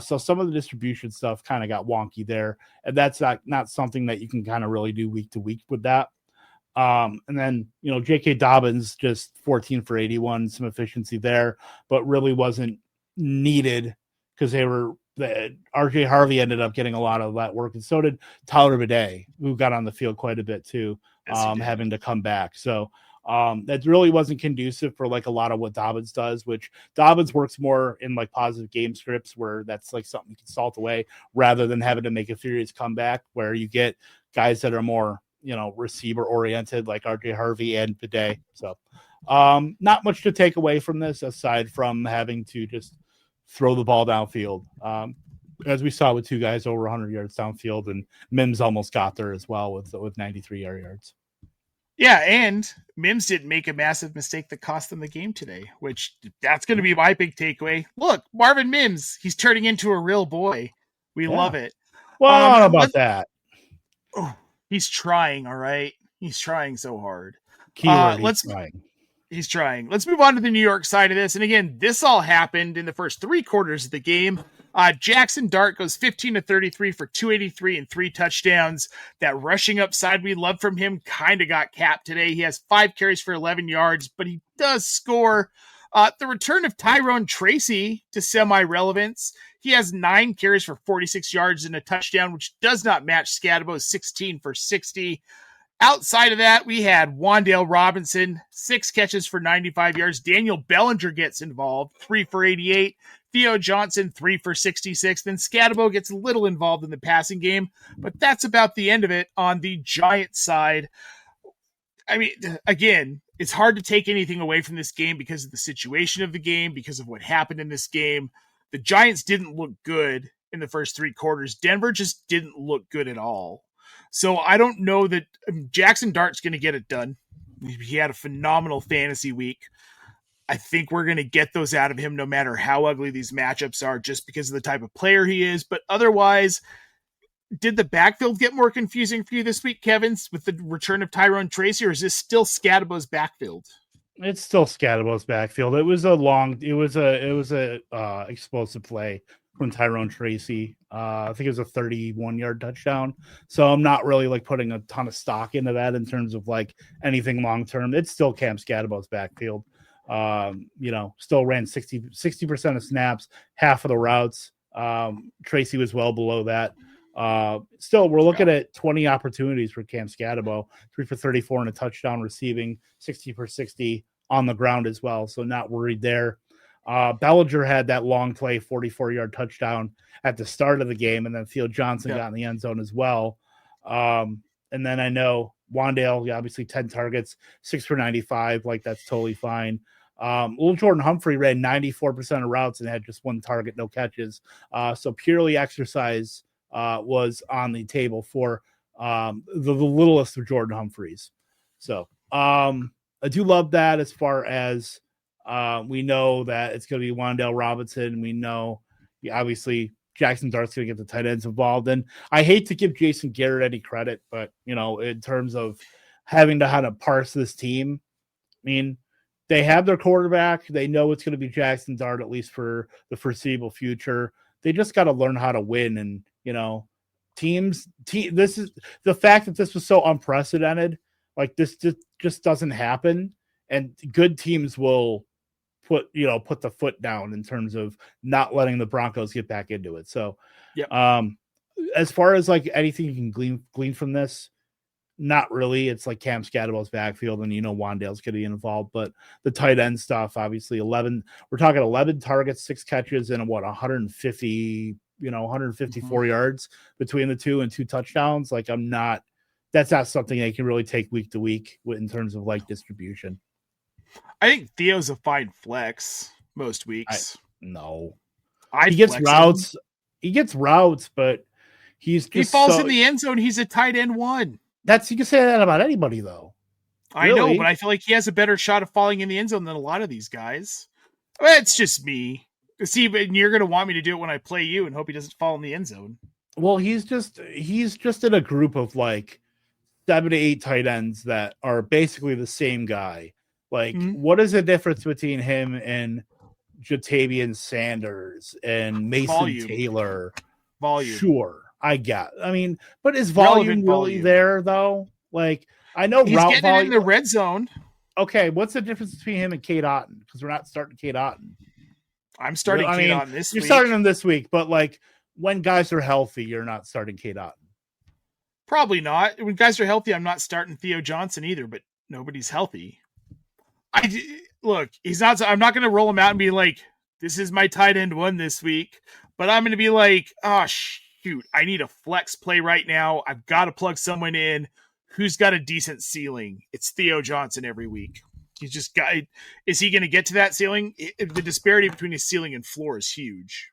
So some of the distribution stuff kind of got wonky there. And that's not something that you can kind of really do week to week with that. And then, J.K. Dobbins, just 14 for 81, some efficiency there, but really wasn't needed because R.J. Harvey ended up getting a lot of that work. And so did Tyler Bidet, who got on the field quite a bit too, having to come back. So, that really wasn't conducive for like a lot of what Dobbins does, which Dobbins works more in like positive game scripts where that's like something you can salt away rather than having to make a furious comeback where you get guys that are more, receiver oriented like RJ Harvey and Bidet. So not much to take away from this aside from having to just throw the ball downfield. As we saw with 2 guys over 100 yards downfield, and Mims almost got there as well with 93 yards. Yeah, and Mims didn't make a massive mistake that cost them the game today, which that's going to be my big takeaway. Look, Marvin Mims, he's turning into a real boy. We Yeah. love it. Well, I don't know Let about that. oh, he's trying, all right? He's trying so hard. Keyword, he's Let's trying. He's trying. Let's move on to the New York side of this. And again, this all happened in the first 3 quarters of the game. Jackson Dart goes 15 to 33 for 283 and 3 touchdowns. That rushing upside we love from him kind of got capped today. He has 5 carries for 11 yards, but he does score. The return of Tyrone Tracy to semi-relevance. He has 9 carries for 46 yards and a touchdown, which does not match Scadabo's 16 for 60. Outside of that, we had Wan'Dale Robinson, 6 catches for 95 yards. Daniel Bellinger gets involved, 3 for 88. Theo Johnson, 3 for 66. Then Scadabo gets a little involved in the passing game, but that's about the end of it on the Giants side. I mean, again, it's hard to take anything away from this game because of the situation of the game, because of what happened in this game. The Giants didn't look good in the first 3 quarters. Denver just didn't look good at all. So I don't know that Jackson Dart's going to get it done. He had a phenomenal fantasy week. I think we're going to get those out of him no matter how ugly these matchups are, just because of the type of player he is. But otherwise, did the backfield get more confusing for you this week, Kevin, with the return of Tyrone Tracy, or is this still Scadabo's backfield? It's still Scadabo's backfield. It was a explosive play from Tyrone Tracy. I think it was a 31-yard touchdown. So I'm not really like putting a ton of stock into that in terms of like anything long term. It's still Cam Scadabo's backfield. Still ran 60% of snaps, half of the routes. Tracy was well below that. Still, we're looking at 20 opportunities for Cam Scadabo, 3 for 34 and a touchdown receiving, 60 for 60 on the ground as well. So not worried there. Bellinger had that long play, 44-yard touchdown at the start of the game, and then Theo Johnson got in the end zone as well. And then I know Wan'Dale, obviously 10 targets, 6 for 95. Like, that's totally fine. Little Jordan Humphrey ran 94% of routes and had just 1 target, no catches. So purely exercise was on the table for the littlest of Jordan Humphreys. So I do love that as far as we know that it's going to be Wan'Dale Robinson. We know, obviously, Jackson Dart's going to get the tight ends involved. And I hate to give Jason Garrett any credit, but, in terms of having to how to parse this team, I mean, they have their quarterback. They know it's going to be Jackson Dart, at least for the foreseeable future. They just got to learn how to win. And, this is the fact that this was so unprecedented. Like, this just doesn't happen. And good teams will put the foot down in terms of not letting the Broncos get back into it. So, as far as like anything you can glean from this, not really. It's like Cam Scadabo's backfield, and Wan'Dale's going to be involved. But the tight end stuff, obviously, 11. We're talking 11 targets, 6 catches, and 150, 154 yards between the two and 2 touchdowns. Like, that's not something they can really take week to week in terms of like distribution. I think Theo's a fine flex most weeks. He gets routes. Him. He gets routes, but he falls in the end zone. He's a tight end 1. You can say that about anybody, though. I know, but I feel like he has a better shot of falling in the end zone than a lot of these guys. It's just me. See, but you're going to want me to do it when I play you and hope he doesn't fall in the end zone. Well, he's just in a group of like 7 to 8 tight ends that are basically the same guy. Like, what is the difference between him and Jatavian Sanders and Mason Taylor? Volume. Sure. I mean, but is volume really there though? Like, I know he's getting it in the red zone. Okay, what's the difference between him and Cade Otton? Because we're not starting Cade Otton. I'm starting Cade Otton this week. You're starting him this week, but like when guys are healthy, you're not starting Cade Otton. Probably not. When guys are healthy, I'm not starting Theo Johnson either. But nobody's healthy. He's not. I'm not going to roll him out and be like, "This is my tight end 1 this week." But I'm going to be like, "Oh shoot, I need a flex play right now. I've got to plug someone in who's got a decent ceiling. It's Theo Johnson every week. He's just got. Is he going to get to that ceiling? The disparity between his ceiling and floor is huge.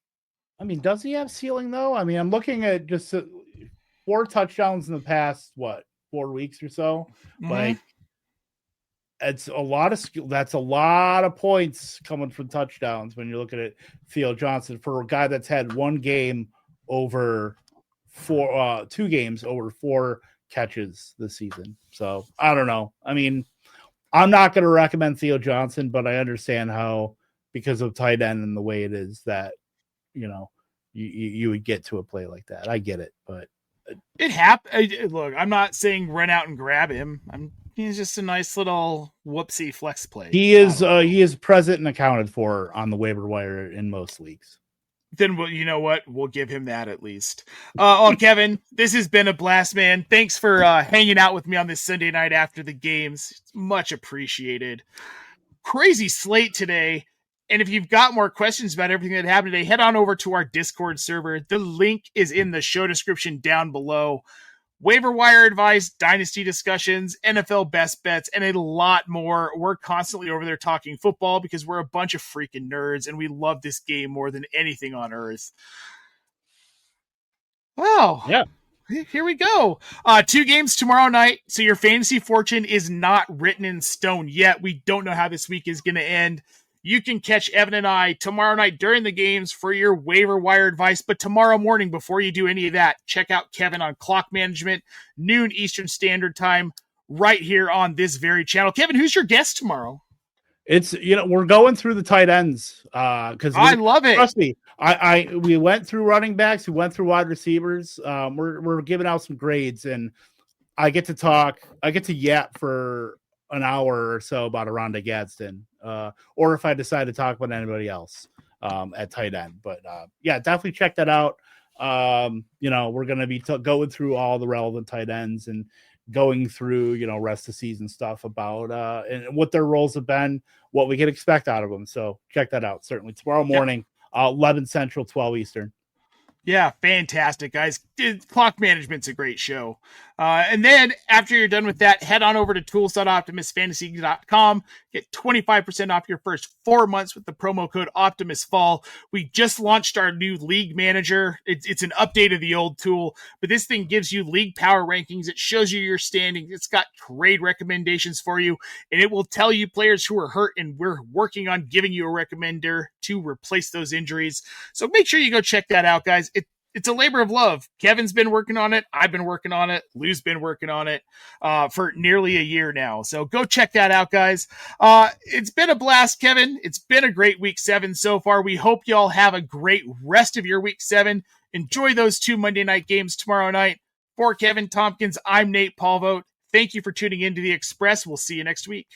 I mean, does he have ceiling though? I mean, I'm looking at just 4 touchdowns in the past 4 weeks or so. Mm-hmm. Like, it's a lot of skill. That's a lot of points coming from touchdowns when you're looking at Theo Johnson for a guy that's had one game over two games over 4 catches this season. So I don't know. I mean, I'm not going to recommend Theo Johnson, but I understand how, because of tight end and the way it is, that you would get to a play like that. I get it, but it happened. Look, I'm not saying run out and grab him. He's just a nice little whoopsie flex play. He is present and accounted for on the waiver wire in most leagues. Then you know what? We'll give him that at least. Well, Kevin, this has been a blast, man. Thanks for hanging out with me on this Sunday night after the games. It's much appreciated. Crazy slate today. And if you've got more questions about everything that happened today, head on over to our Discord server. The link is in the show description down below. Waiver wire advice, dynasty discussions, NFL best bets, and a lot more. We're constantly over there talking football because we're a bunch of freaking nerds and we love this game more than anything on earth. Wow. Yeah. Here we go. 2 games tomorrow night. So your fantasy fortune is not written in stone yet. We don't know how this week is going to end. You can catch Evan and I tomorrow night during the games for your waiver wire advice. But tomorrow morning, before you do any of that, check out Kevin on Clock Management, noon Eastern Standard Time, right here on this very channel. Kevin, who's your guest tomorrow? It's, we're going through the tight ends because I love it. Trust me, we went through running backs, we went through wide receivers. We're giving out some grades, and I get to yap for an hour or so about Aranda Gadsden, or if I decide to talk about anybody else at tight end. But yeah, definitely check that out. We're going to be going through all the relevant tight ends and going through, rest of season stuff about and what their roles have been, what we can expect out of them. So check that out. Certainly tomorrow morning, 11 Central, 12 Eastern. Yeah, fantastic, guys. Clock Management's a great show. And then after you're done with that, head on over to tools.optimusfantasy.com. Get 25% off your first 4 months with the promo code OptimusFall. We just launched our new league manager. It's an update of the old tool, but this thing gives you league power rankings. It shows you your standings. It's got trade recommendations for you, and it will tell you players who are hurt, and we're working on giving you a recommender to replace those injuries. So make sure you go check that out, guys. It's a labor of love. Kevin's been working on it. I've been working on it. Lou's been working on it for nearly a year now. So go check that out, guys. It's been a blast, Kevin. It's been a great week 7 so far. We hope y'all have a great rest of your week 7. Enjoy those 2 Monday night games tomorrow night. For Kevin Tompkins, I'm Nate Palvote. Thank you for tuning in to The Express. We'll see you next week.